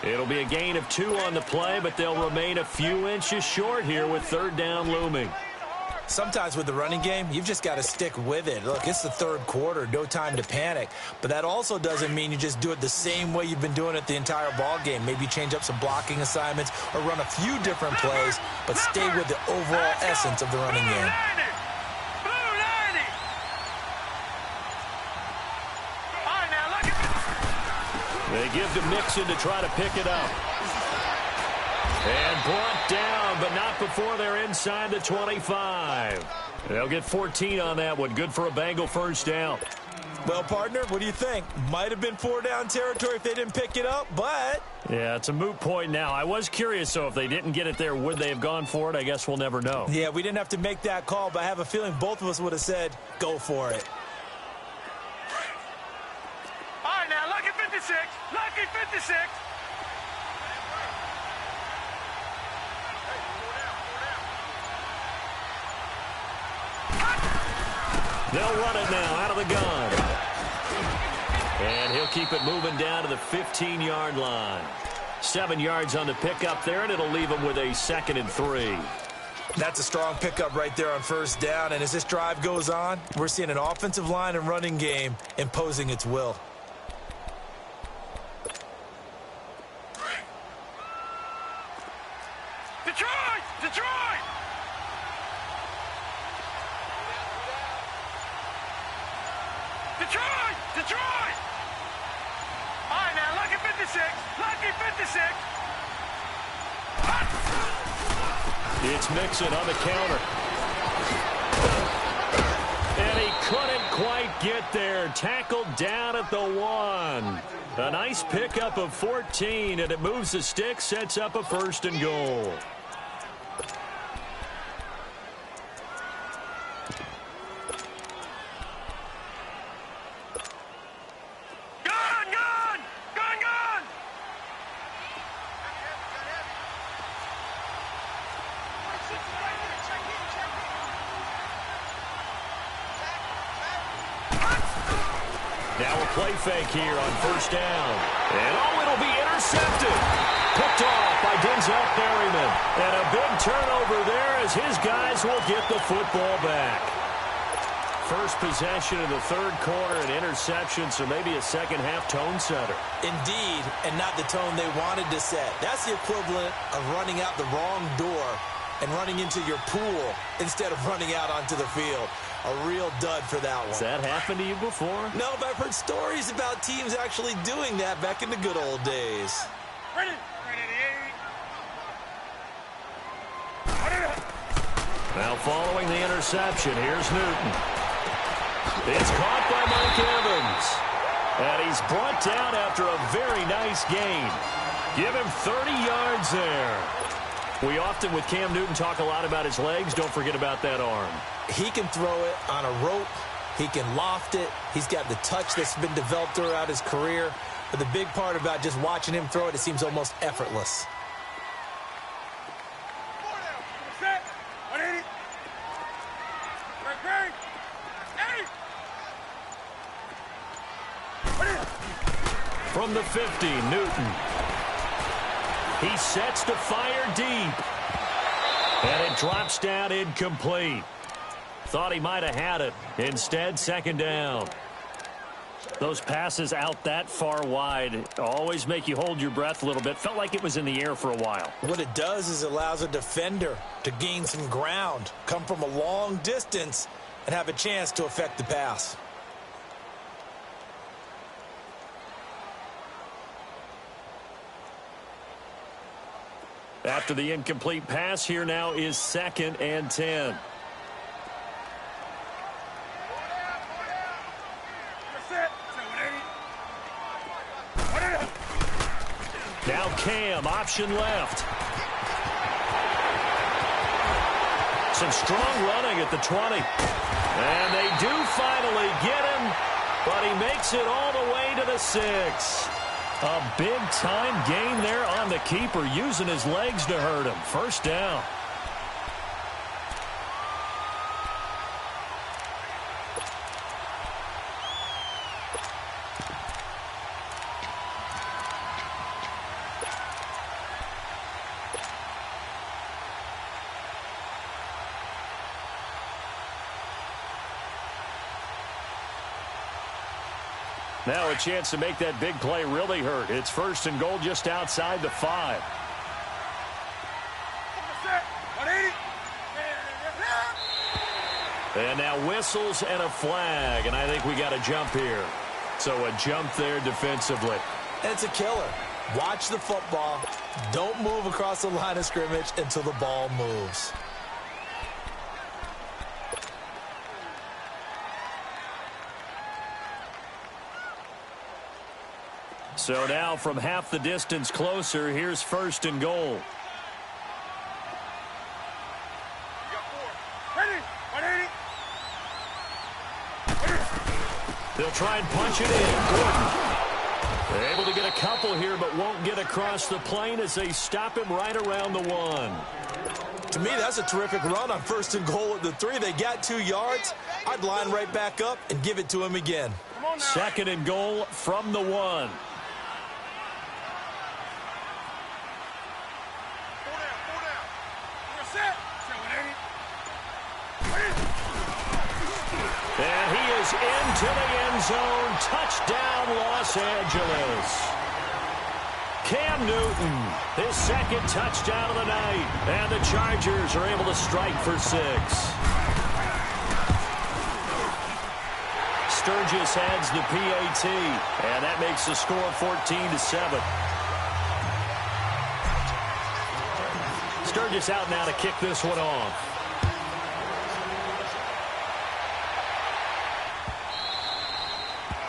It'll be a gain of 2 on the play, but they'll remain a few inches short here with 3rd down looming. Sometimes with the running game, you've just got to stick with it. Look, it's the 3rd quarter, no time to panic. But that also doesn't mean you just do it the same way you've been doing it the entire ball game. Maybe change up some blocking assignments or run a few different plays, but stay with the overall essence of the running game. They give to Mixon to try to pick it up. And brought down, but not before they're inside the 25. They'll get 14 on that one. Good for a Bengal first down. Well, partner, what do you think? Might have been 4-down territory if they didn't pick it up, but... Yeah, it's a moot point now. I was curious, so if they didn't get it there, would they have gone for it? I guess we'll never know. Yeah, we didn't have to make that call, but I have a feeling both of us would have said, go for it. All right, now, lucky 56. Lucky 56. They'll run it now out of the gun. And he'll keep it moving down to the 15-yard line. 7 yards on the pickup there, and it'll leave him with a 2nd and 3. That's a strong pickup right there on first down. And as this drive goes on, we're seeing an offensive line and running game imposing its will. Detroit! Detroit! Detroit! Detroit! All right, now, lucky 56. Lucky 56. It's Mixon on the counter. And he couldn't quite get there. Tackled down at the 1. A nice pickup of 14, and it moves the stick, sets up a 1st and goal. Now a play fake here on first down. And it'll be intercepted. Picked off by Denzel Perryman. And a big turnover there as his guys will get the football back. First possession of the 3rd quarter, an interception, so maybe a second-half tone setter. Indeed, and not the tone they wanted to set. That's the equivalent of running out the wrong door and running into your pool instead of running out onto the field. A real dud for that one. Has that happened to you before? No, but I've heard stories about teams actually doing that back in the good old days. Ready? Now following the interception, here's Newton. It's caught by Mike Evans. And he's brought down after a very nice gain. Give him 30 yards there. We often, with Cam Newton, talk a lot about his legs. Don't forget about that arm. He can throw it on a rope. He can loft it. He's got the touch that's been developed throughout his career. But the big part about just watching him throw it, it seems almost effortless. From the 50, Newton. He sets to fire deep. And it drops down incomplete. Thought he might have had it. Instead, second down. Those passes out that far wide always make you hold your breath a little bit. Felt like it was in the air for a while. What it does is it allows a defender to gain some ground, come from a long distance, and have a chance to affect the pass. After the incomplete pass, here now is 2nd and 10. Now Cam, option left. Some strong running at the 20. And they do finally get him, but he makes it all the way to the 6. A big-time gain there on the keeper, using his legs to hurt him. First down. Now a chance to make that big play really hurt. It's 1st and goal just outside the 5. And now whistles and a flag, and I think we got a jump here. So a jump there defensively. It's a killer. Watch the football. Don't move across the line of scrimmage until the ball moves. So now from half the distance closer, here's 1st and goal. They'll try and punch it in. Gordon. They're able to get a couple here, but won't get across the plane as they stop him right around the 1. To me, that's a terrific run on 1st and goal at the 3. They got 2 yards. I'd line right back up and give it to him again. 2nd and goal from the 1. And he is into the end zone. Touchdown, Los Angeles. Cam Newton, his 2nd touchdown of the night. And the Chargers are able to strike for 6. Sturgis adds the PAT. And that makes the score 14-7. Sturgis out now to kick this one off.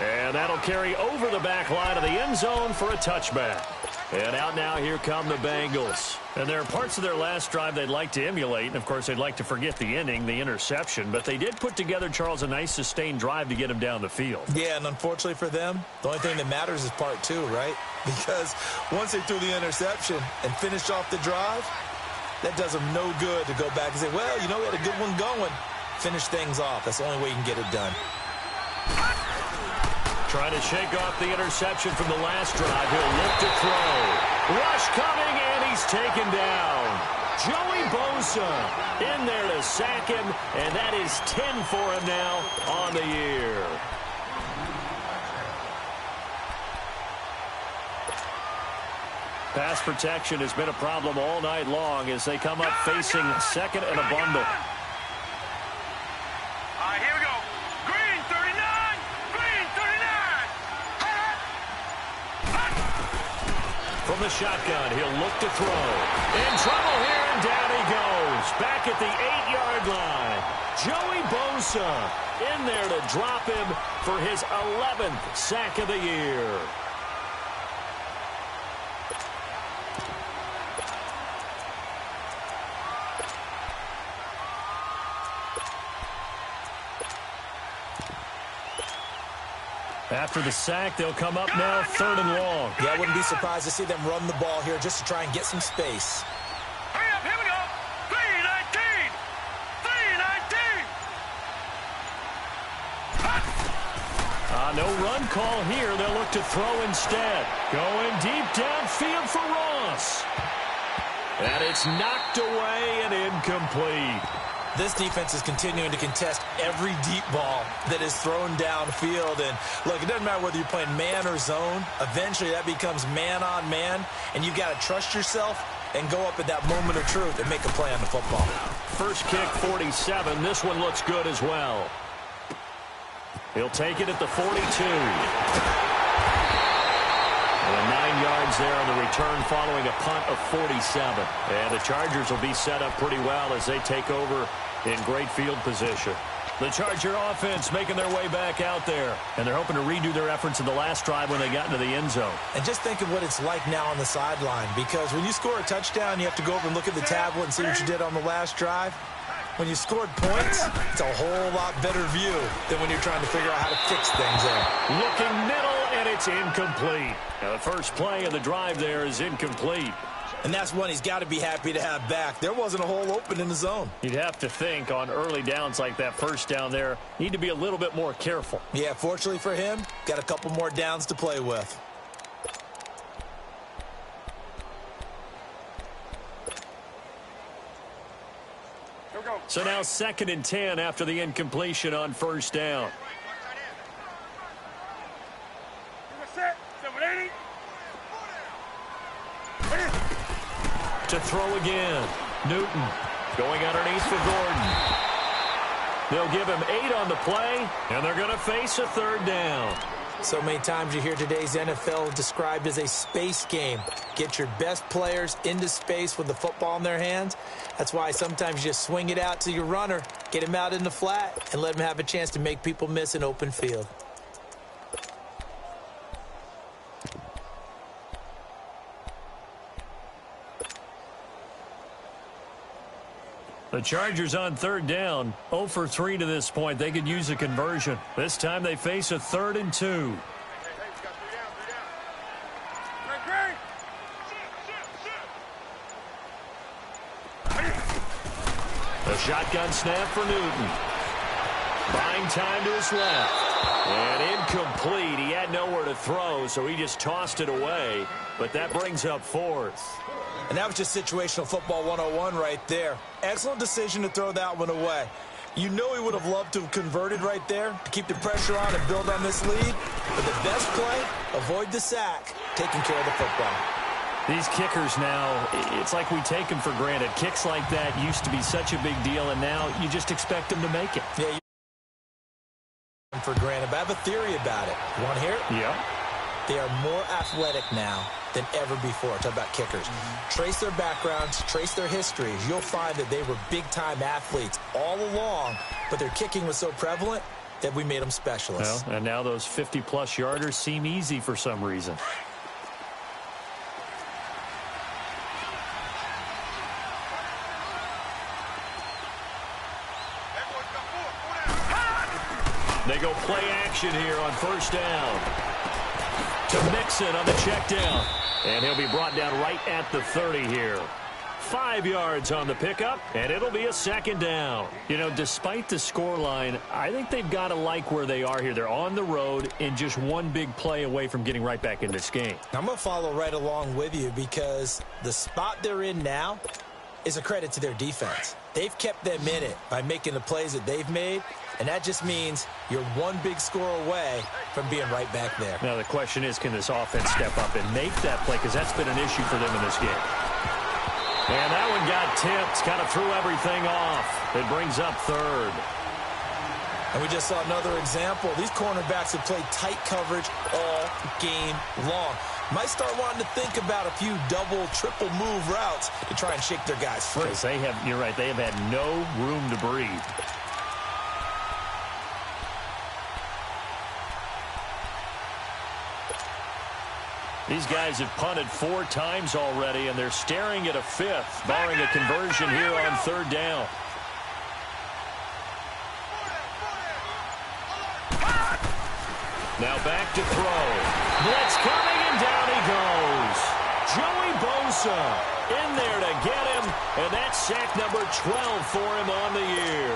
And that'll carry over the back line of the end zone for a touchback. And out now, here come the Bengals. And there are parts of their last drive they'd like to emulate. And, of course, they'd like to forget the inning, the interception. But they did put together, Charles, a nice sustained drive to get him down the field. Yeah, and unfortunately for them, the only thing that matters is part 2, right? Because once they threw the interception and finished off the drive, that does them no good to go back and say, well, you know, we had a good one going. Finish things off. That's the only way you can get it done. Trying to shake off the interception from the last drive. He'll look to throw. Rush coming, and he's taken down. Joey Bosa in there to sack him, and that is 10 for him now on the year. Pass protection has been a problem all night long as they come up facing 2nd and a bundle. Here we go. Green 39. Green 39. From the shotgun, he'll look to throw. In trouble here, and down he goes. Back at the 8-yard line. Joey Bosa in there to drop him for his 11th sack of the year. After the sack, they'll come up now 3rd and long. Yeah, I wouldn't be surprised to see them run the ball here just to try and get some space. Hurry up, here we go. 3-19. 3-19. No run call here. They'll look to throw instead. Going deep downfield for Ross. And it's knocked away and incomplete. This defense is continuing to contest every deep ball that is thrown downfield. And, look, it doesn't matter whether you're playing man or zone. Eventually, that becomes man-on-man, and you've got to trust yourself and go up at that moment of truth and make a play on the football. First kick, 47. This one looks good as well. He'll take it at the 42. And 9 yards there on the return following a punt of 47. And the Chargers will be set up pretty well as they take over in great field position. The Charger offense making their way back out there. And they're hoping to redo their efforts in the last drive when they got into the end zone. And just think of what it's like now on the sideline. Because when you score a touchdown, you have to go over and look at the tablet and see what you did on the last drive. When you scored points, it's a whole lot better view than when you're trying to figure out how to fix things there. Looking middle, and it's incomplete. Now, the first play of the drive there is incomplete. And that's one he's got to be happy to have back. There wasn't a hole open in the zone. You'd have to think on early downs like that first down there, need to be a little bit more careful. Yeah, fortunately for him, got a couple more downs to play with. So now 2nd and 10 after the incompletion on first down. To throw again. Newton going underneath for Gordon. They'll give him 8 on the play, and they're going to face a 3rd down. So many times you hear today's NFL described as a space game. Get your best players into space with the football in their hands. That's why sometimes you just swing it out to your runner, get him out in the flat, and let him have a chance to make people miss an open field. The Chargers on 3rd down, 0 for 3 to this point. They could use a conversion. This time they face a 3rd and 2. A shotgun snap for Newton. Buying time to his left. And incomplete. He had nowhere to throw, so he just tossed it away. But that brings up 4th. And that was just situational football 101 right there. Excellent decision to throw that one away. You know he would have loved to have converted right there to keep the pressure on and build on this lead. But the best play, avoid the sack, taking care of the football. These kickers now, it's like we take them for granted. Kicks like that used to be such a big deal, and now you just expect them to make it. Yeah, for granted, but I have a theory about it. You want to hear it? Yeah. They are more athletic now than ever before. Talk about kickers. Trace their backgrounds, trace their histories. You'll find that they were big-time athletes all along, but their kicking was so prevalent that we made them specialists. Well, and now those 50-plus yarders seem easy for some reason. They go play action here on first down. To Mixon on the check down. And he'll be brought down right at the 30 here. 5 yards on the pickup, and it'll be a 2nd down. You know, despite the scoreline, I think they've got to like where they are here. They're on the road and just one big play away from getting right back in this game. I'm going to follow right along with you because the spot they're in now is a credit to their defense. They've kept them in it by making the plays that they've made, and that just means you're one big score away from being right back there. Now the question is, can this offense step up and make that play? Because that's been an issue for them in this game. And that one got tipped, kind of threw everything off. It brings up 3rd. And we just saw another example. These cornerbacks have played tight coverage all game long. Might start wanting to think about a few double, triple move routes to try and shake their guys free. Because they have, you're right, they have had no room to breathe. These guys have punted 4 times already, and they're staring at a 5th, barring a conversion here on 3rd down. Now back to throw. Blitz coming, and down he goes. Joey Bosa in there to get him, and that's sack number 12 for him on the year.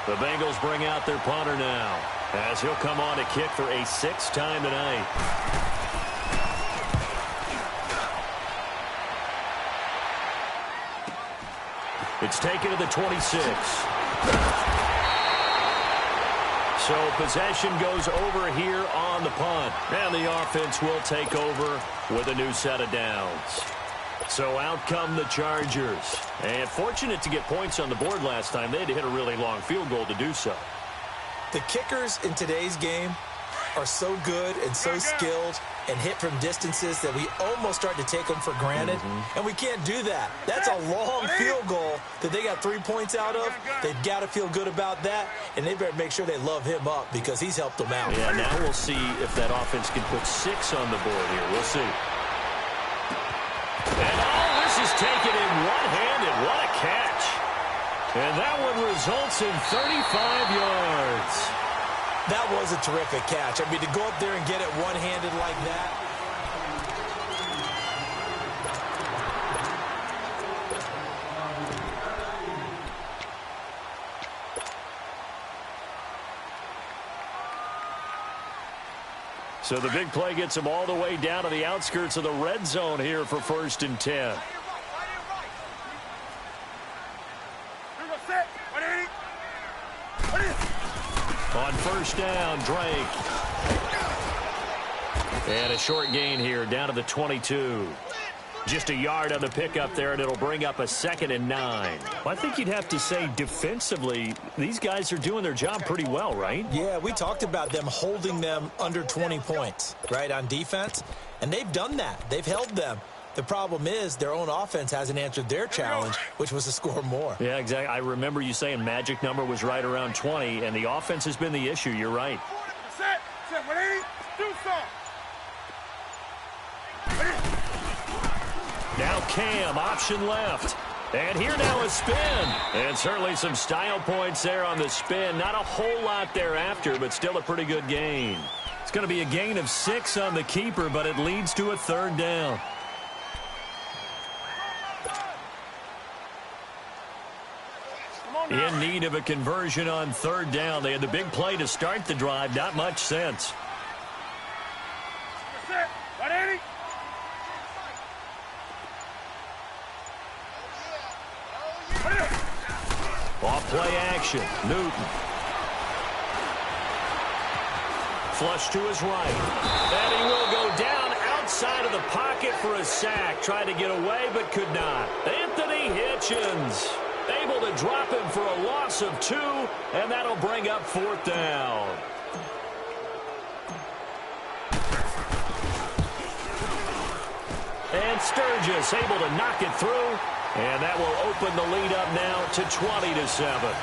The Bengals bring out their punter now, as he'll come on to kick for a 6th time tonight. It's taken to the 26. So possession goes over here on the punt. And the offense will take over with a new set of downs. So out come the Chargers. And fortunate to get points on the board last time. They had to hit a really long field goal to do so. The kickers in today's game are so good and so skilled and hit from distances that we almost start to take them for granted. And we can't do that. That's a long field goal that they got 3 points out of. They've got to feel good about that, and they better make sure they love him up because he's helped them out. Yeah, now we'll see if that offense can put 6 on the board here. We'll see. And this is taken in one-handed. What a catch. And that one results in 35 yards. That was a terrific catch. I mean, to go up there and get it one-handed like that. So the big play gets him all the way down to the outskirts of the red zone here for 1st and 10. On 1st down, Drake. And a short gain here down to the 22. Just a yard on the pickup there, and it'll bring up a 2nd and 9. Well, I think you'd have to say defensively, these guys are doing their job pretty well, right? Yeah, we talked about them holding them under 20 points, right, on defense. And they've done that. They've held them. The problem is their own offense hasn't answered their challenge, which was to score more. Yeah, exactly. I remember you saying magic number was right around 20, and the offense has been the issue. You're right. Now Cam, option left. And here now a spin. And certainly some style points there on the spin. Not a whole lot thereafter, but still a pretty good gain. It's going to be a gain of 6 on the keeper, but it leads to a 3rd down. In need of a conversion on 3rd down. They had the big play to start the drive. Not much sense. Off play action. Newton. Flush to his right. And he will go down outside of the pocket for a sack. Tried to get away but could not. Anthony Hitchens able to drop him for a loss of 2, and that'll bring up 4th down. And Sturgis able to knock it through, and that will open the lead up now to 20-7.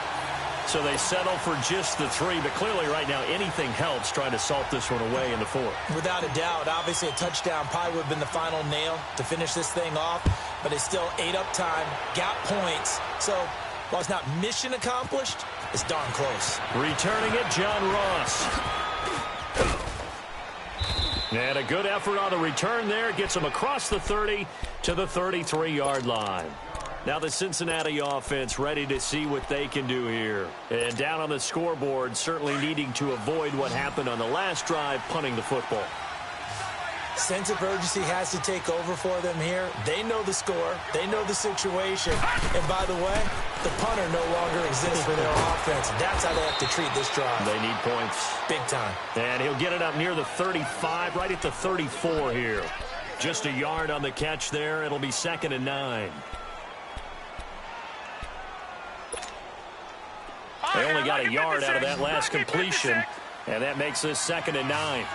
So they settle for just the 3, but clearly right now anything helps trying to salt this one away in the 4th. Without a doubt, obviously a touchdown probably would have been the final nail to finish this thing off, but it's still ate up time, got points. So while it's not mission accomplished, it's darn close. Returning it, John Ross. And a good effort on the return there. Gets him across the 30 to the 33-yard line. Now the Cincinnati offense ready to see what they can do here. And down on the scoreboard, certainly needing to avoid what happened on the last drive, punting the football. Sense of urgency has to take over for them here. They know the score. They know the situation. And by the way, the punter no longer exists for their offense. That's how they have to treat this drive. They need points. Big time. And he'll get it up near the 35, right at the 34 here. Just a yard on the catch there. It'll be 2nd and 9. They only got a yard out of that last completion, and that makes this 2nd and 9.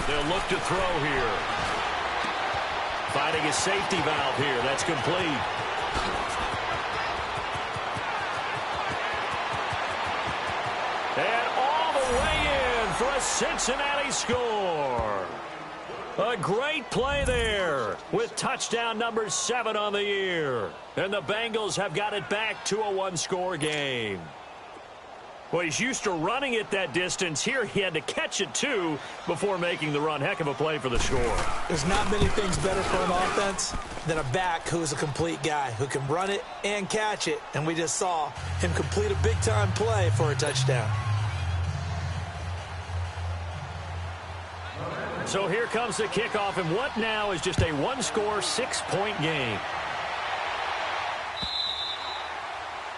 They'll look to throw here. Finding a safety valve here. That's complete. And all the way in for a Cincinnati score. A great play there with touchdown number 7 on the year. And the Bengals have got it back to a one-score game. Well, he's used to running it that distance. Here he had to catch it, too, before making the run. Heck of a play for the score. There's not many things better for an offense than a back who's a complete guy who can run it and catch it. And we just saw him complete a big-time play for a touchdown. So here comes the kickoff, and what now is just a one-score, 6-point game.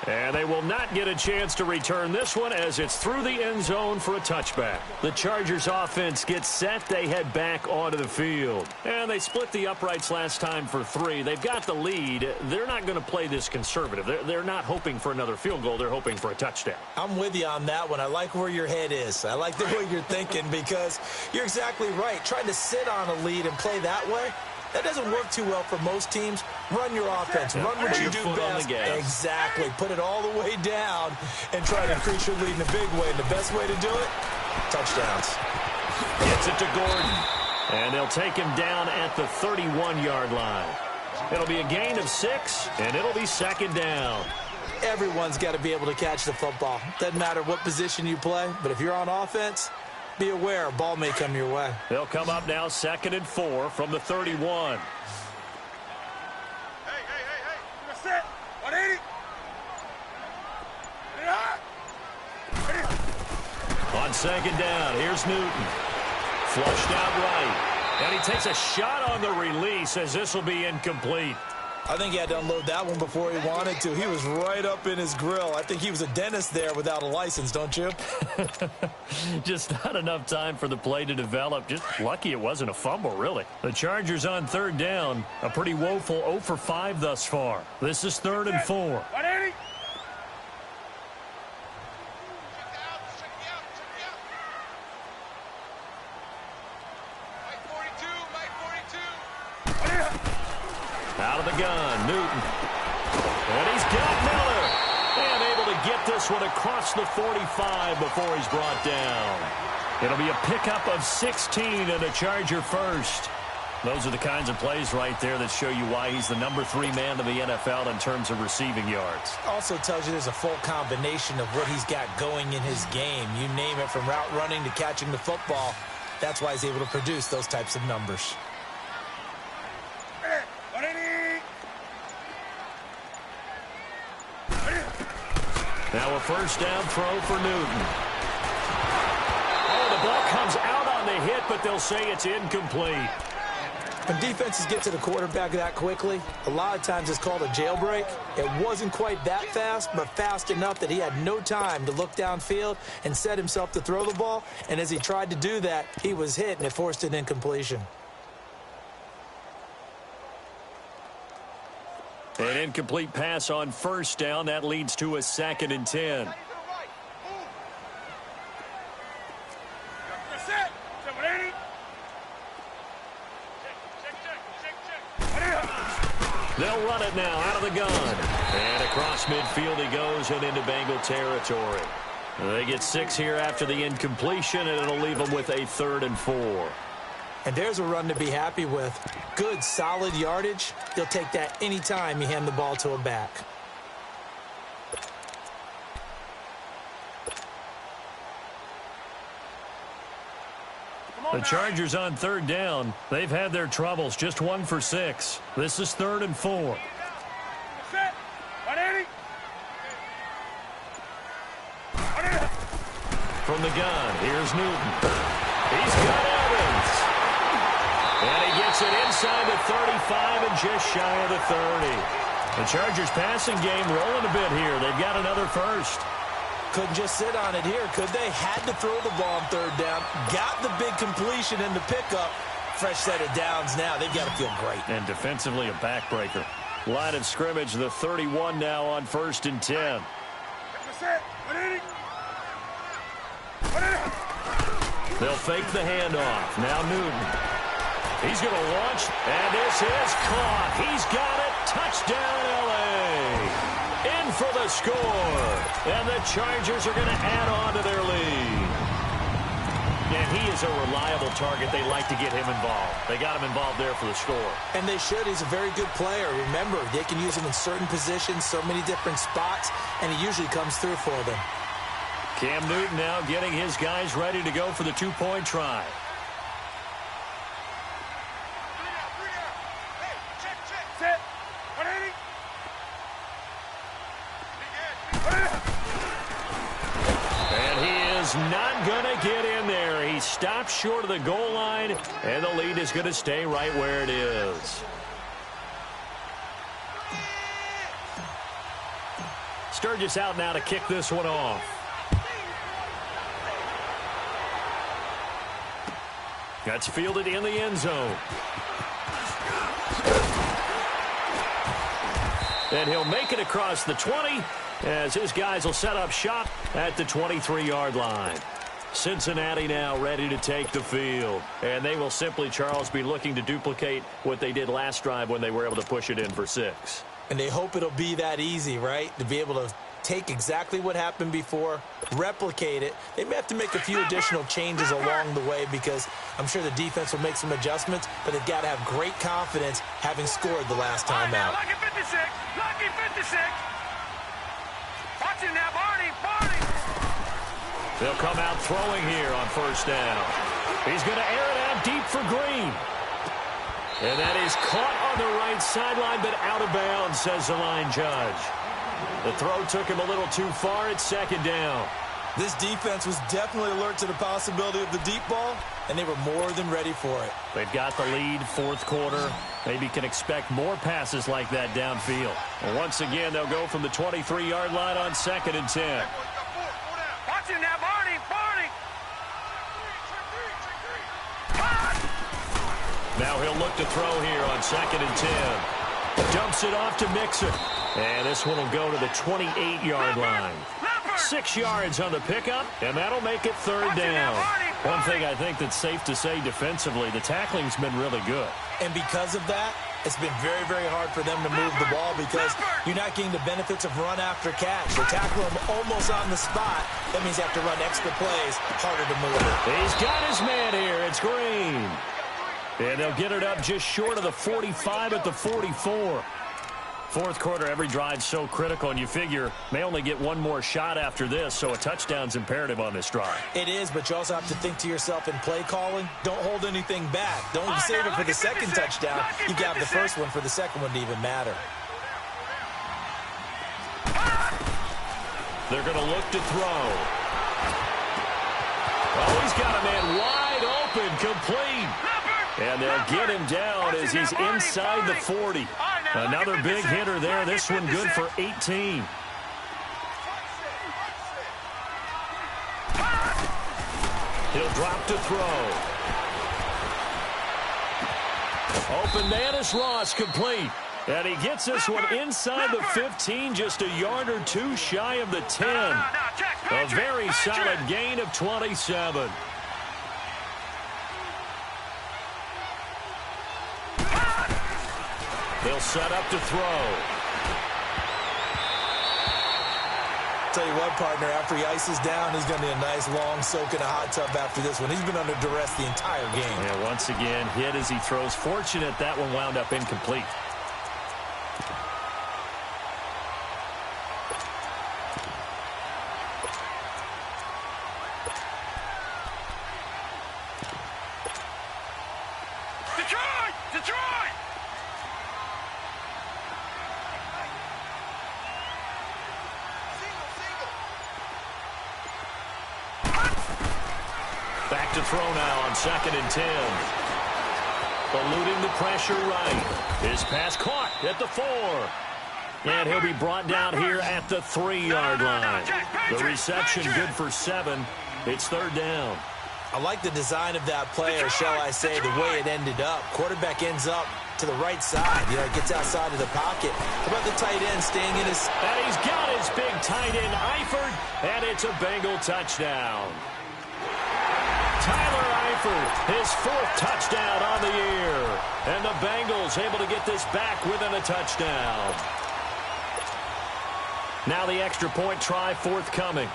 And they will not get a chance to return this one as it's through the end zone for a touchback. The Chargers offense gets set. They head back onto the field. And they split the uprights last time for 3. They've got the lead. They're not going to play this conservative. They're not hoping for another field goal. They're hoping for a touchdown. I'm with you on that one. I like where your head is. I like the way you're thinking because you're exactly right. Trying to sit on a lead and play that way, that doesn't work too well for most teams. Run your offense. Run what you do best. Exactly. Put it all the way down and try to increase your lead in a big way. And the best way to do it, touchdowns. Gets it to Gordon. And they'll take him down at the 31-yard line. It'll be a gain of 6, and it'll be second down. Everyone's got to be able to catch the football. Doesn't matter what position you play, but if you're on offense, be aware, a ball may come your way. They'll come up now 2nd and 4 from the 31. Hey. You're set. 180. On second down, here's Newton. Flushed out right. And he takes a shot on the release as this will be incomplete. I think he had to unload that one before he wanted to. He was right up in his grill. I think he was a dentist there without a license, don't you? Just not enough time for the play to develop. Just lucky it wasn't a fumble, really. The Chargers on 3rd down. A pretty woeful 0 for 5 thus far. This is 3rd and 4. 180. Out of the gun, Newton. And he's got Miller. And able to get this one across the 45 before he's brought down. It'll be a pickup of 16 and a Charger first. Those are the kinds of plays right there that show you why he's the number 3 man in the NFL in terms of receiving yards. Also tells you there's a full combination of what he's got going in his game. You name it, from route running to catching the football. That's why he's able to produce those types of numbers. Now a first down throw for Newton. Oh, the ball comes out on the hit, but they'll say it's incomplete. When defenses get to the quarterback that quickly, a lot of times it's called a jailbreak. It wasn't quite that fast, but fast enough that he had no time to look downfield and set himself to throw the ball. And as he tried to do that, he was hit, and it forced an incompletion. An incomplete pass on first down. That leads to a 2nd and 10. They'll run it now out of the gun. And across midfield he goes and into Bengal territory. They get 6 here after the incompletion, and it'll leave them with a 3rd and 4. And there's a run to be happy with. Good, solid yardage. He'll take that anytime you hand the ball to a back. The Chargers on 3rd down. They've had their troubles. Just 1 for 6. This is 3rd and 4. 180. From the gun, here's Newton. He's got Evans. And he gets it inside the 35 and just shy of the 30. The Chargers passing game rolling a bit here. They've got another first. Couldn't just sit on it here, could they? Had to throw the ball on 3rd down. Got the big completion in the pickup. Fresh set of downs now. They've got to feel great. And defensively a backbreaker. Line of scrimmage, the 31 now on 1st and 10. They'll fake the handoff. Now Newton. He's going to launch, and this is caught. He's got it. Touchdown, L.A. In for the score. And the Chargers are going to add on to their lead. And he always a reliable target. They like to get him involved. They got him involved there for the score. And they should. He's a very good player. Remember, they can use him in certain positions, so many different spots, and he usually comes through for them. Cam Newton now getting his guys ready to go for the two-point try. Not going to get in there. He stopped short of the goal line, and the lead is going to stay right where it is. Sturgis out now to kick this one off. That's fielded in the end zone. And he'll make it across the 20 as his guys will set up shop at the 23-yard line. Cincinnati now ready to take the field. And they will simply, Charles, be looking to duplicate what they did last drive when they were able to push it in for 6. And they hope it'll be that easy, right? To be able to take exactly what happened before, replicate it. They may have to make a few additional changes along the way because I'm sure the defense will make some adjustments, but they've got to have great confidence having scored the last time out. Lucky 56. Lucky 56. Watch it now, Barney. They'll come out throwing here on first down. He's going to air it out deep for Green. And that is caught on the right sideline, but out of bounds, says the line judge. The throw took him a little too far. It's second down. This defense was definitely alert to the possibility of the deep ball, and they were more than ready for it. They've got the lead, fourth quarter. Maybe can expect more passes like that downfield. And once again, they'll go from the 23-yard line on 2nd and 10. Watch it now, Barney. Now he'll look to throw here on 2nd and 10. Dumps it off to Mixon. And this one will go to the 28-yard line. 6 yards on the pickup, and that'll make it third down. One thing I think that's safe to say defensively, the tackling's been really good. And because of that, it's been very, very hard for them to move the ball because you're not getting the benefits of run after catch. They tackle him almost on the spot. That means they have to run extra plays, harder to move it. He's got his man here. It's Green. And they'll get it up just short of the 45 at the 44. Fourth quarter, every drive so critical, and you figure may only get one more shot after this, so a touchdown's imperative on this drive. It is, but you also have to think to yourself in play calling, don't hold anything back. Don't save it for the second touchdown. You got the first one for the second one to even matter. They're going to look to throw. Oh, he's got a man wide open, complete. And they'll get him down as he's inside the 40. Another big hitter there. This one good for 18. He'll drop to throw. Open man is Ross, complete. And he gets this one inside the 15, just a yard or two shy of the 10. A very solid gain of 27. They'll set up to throw. Tell you what, partner, after he ices down, he's going to need a nice long soak in a hot tub after this one. He's been under duress the entire game. Yeah, once again, hit as he throws. Fortunate that one wound up incomplete. Detroit! Back to throw now on 2nd and 10. Eluding the pressure right. His pass caught at the 4. And he'll be brought down here at the 3-yard line. The reception good for 7. It's third down. I like the design of that play, or shall I say the way it ended up. Quarterback ends up to the right side. You know, gets outside of the pocket. How about the tight end staying in his... And he's got his big tight end, Eifert, and it's a Bengal touchdown. Tyler Eifert, his 4th touchdown on the year. And the Bengals able to get this back within a touchdown. Now the extra point try forthcoming.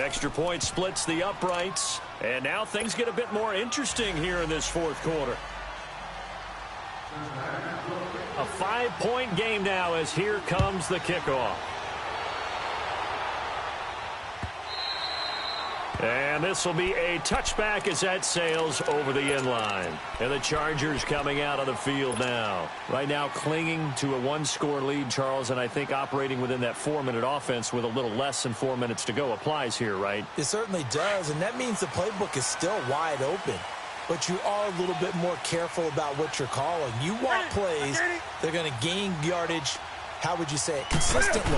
Extra point splits the uprights. And now things get a bit more interesting here in this fourth quarter. A 5-point game now as here comes the kickoff. And this will be a touchback as that sails over the inline. And the Chargers coming out on the field now. Right now clinging to a one-score lead, Charles, and I think operating within that 4-minute offense with a little less than 4 minutes to go applies here, right? It certainly does, and that means the playbook is still wide open. But you are a little bit more careful about what you're calling. You want plays that are going to gain yardage, how would you say it, consistently,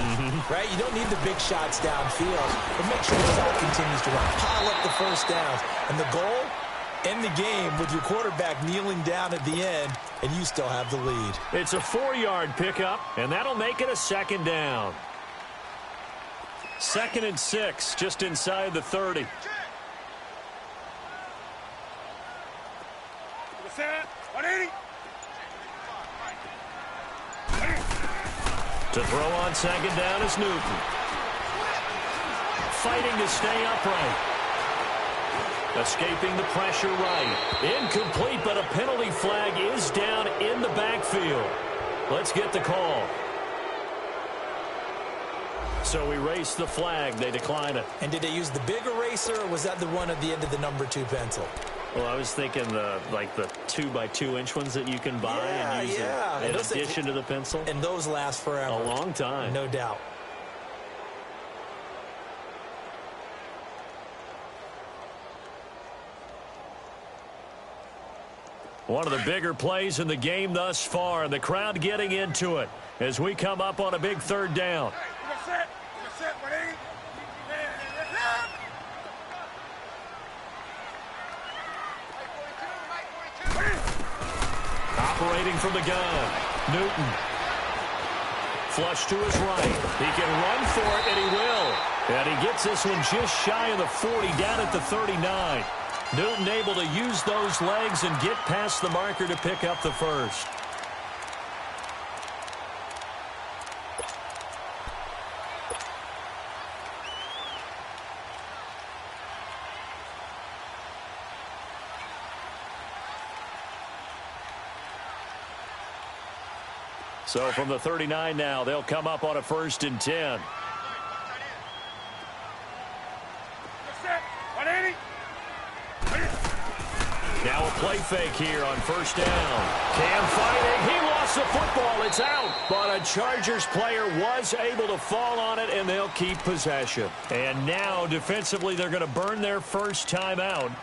right? You don't need the big shots downfield, but make sure the clock continues to run. Pile up the first downs. And the goal, end the game with your quarterback kneeling down at the end, and you still have the lead. It's a 4-yard pickup, and that'll make it a second down. 2nd and 6, just inside the 30. To throw on second down is Newton. Fighting to stay upright. Escaping the pressure right. Incomplete, but a penalty flag is down in the backfield. Let's get the call. So erase the flag. They decline it. And did they use the big eraser, or was that the one at the end of the number 2 pencil? Well, I was thinking the 2x2-inch ones that you can buy and use in addition to the pencil. And those last forever. A long time. No doubt. One of the bigger plays in the game thus far, and the crowd getting into it as we come up on a big 3rd down. Operating from the gun, Newton. Flush to his right. He can run for it, and he will. And he gets this one just shy of the 40, down at the 39. Newton able to use those legs and get past the marker to pick up the first. So from the 39 now, they'll come up on a 1st and 10. Now a play fake here on 1st down. Cam fighting. He lost the football. It's out. But a Chargers player was able to fall on it, and they'll keep possession. And now defensively, they're going to burn their first timeout.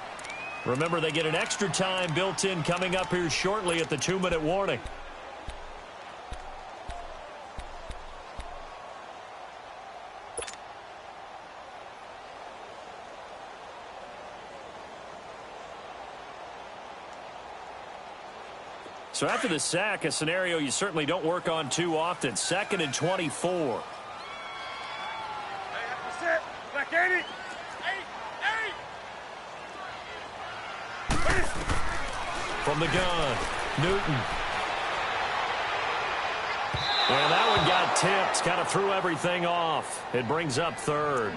Remember, they get an extra time built in coming up here shortly at the 2-minute warning. So after the sack, a scenario you certainly don't work on too often. 2nd and 24. From the gun, Newton. And that one got tipped, kind of threw everything off. It brings up 3rd.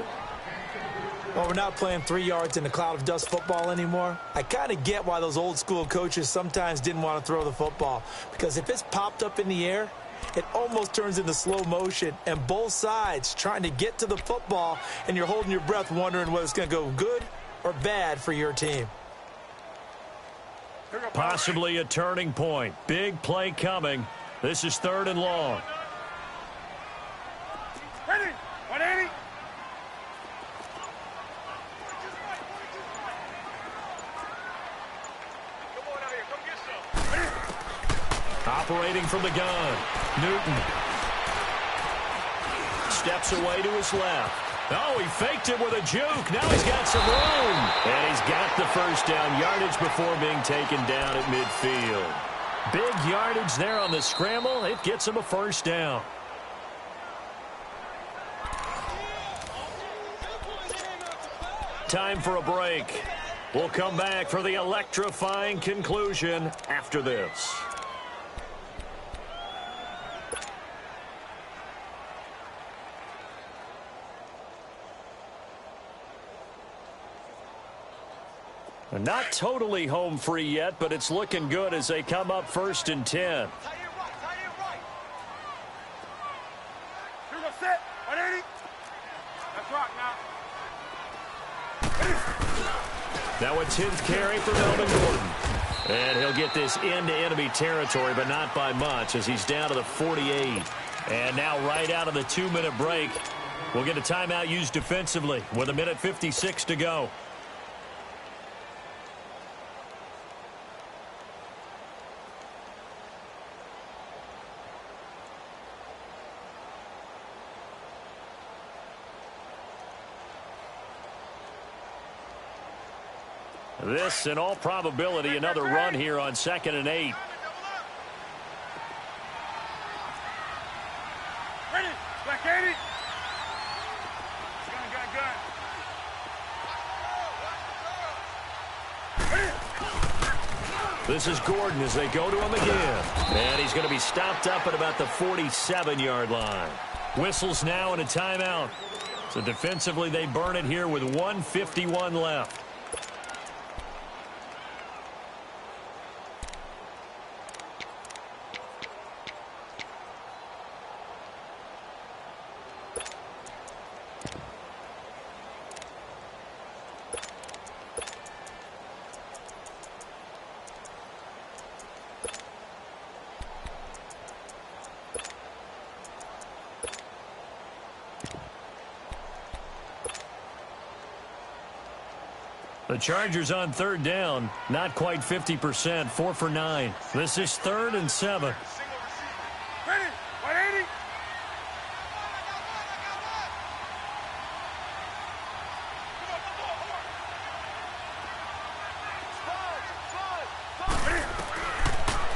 Well, we're not playing 3 yards in a cloud of dust football anymore. I kind of get why those old school coaches sometimes didn't want to throw the football. Because if it's popped up in the air, it almost turns into slow motion. And both sides trying to get to the football, and you're holding your breath wondering whether it's going to go good or bad for your team. Possibly a turning point. Big play coming. This is 3rd and long. Ready? 180. Operating from the gun, Newton. Steps away to his left. Oh, he faked it with a juke. Now he's got some room. And he's got the first down yardage before being taken down at midfield. Big yardage there on the scramble. It gets him a first down. Time for a break. We'll come back for the electrifying conclusion after this. Not totally home free yet, but it's looking good as they come up 1st and 10. Here we go, set. 180. Let's rock now. Now a 10th carry for Melvin Gordon. And he'll get this into enemy territory, but not by much as he's down to the 48. And now right out of the 2-minute break, we'll get a timeout used defensively with 1:56 to go. This, in all probability, another run here on 2nd and 8. Ready? Black 80. Gun. This is Gordon as they go to him again. And he's going to be stopped up at about the 47-yard line. Whistles now and a timeout. So defensively, they burn it here with 1:51 left. The Chargers on 3rd down, not quite 50%, 4 for 9. This is 3rd and 7. Ready? 180.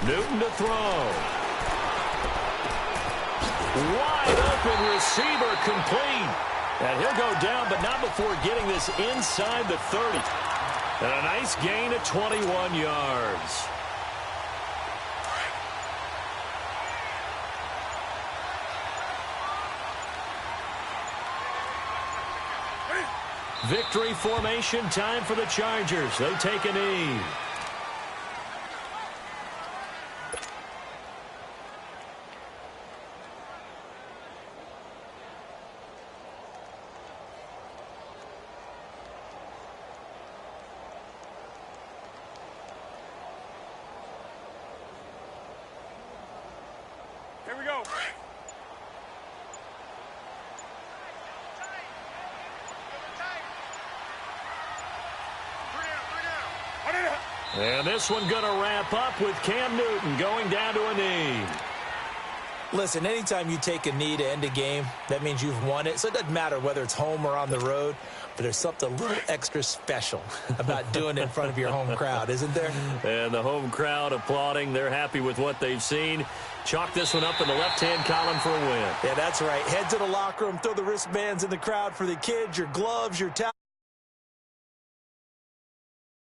Newton to throw. Wide open receiver complete. And he'll go down, but not before getting this inside the 30. And a nice gain of 21 yards. Victory formation time for the Chargers. They take a knee. Here we go. And this one going to wrap up with Cam Newton going down to a knee. Listen, anytime you take a knee to end a game, that means you've won it. So it doesn't matter whether it's home or on the road, but there's something a little extra special about doing it in front of your home crowd, isn't there? And the home crowd applauding. They're happy with what they've seen. Chalk this one up in the left-hand column for a win. Yeah, that's right. Head to the locker room, throw the wristbands in the crowd for the kids, your gloves, your towels.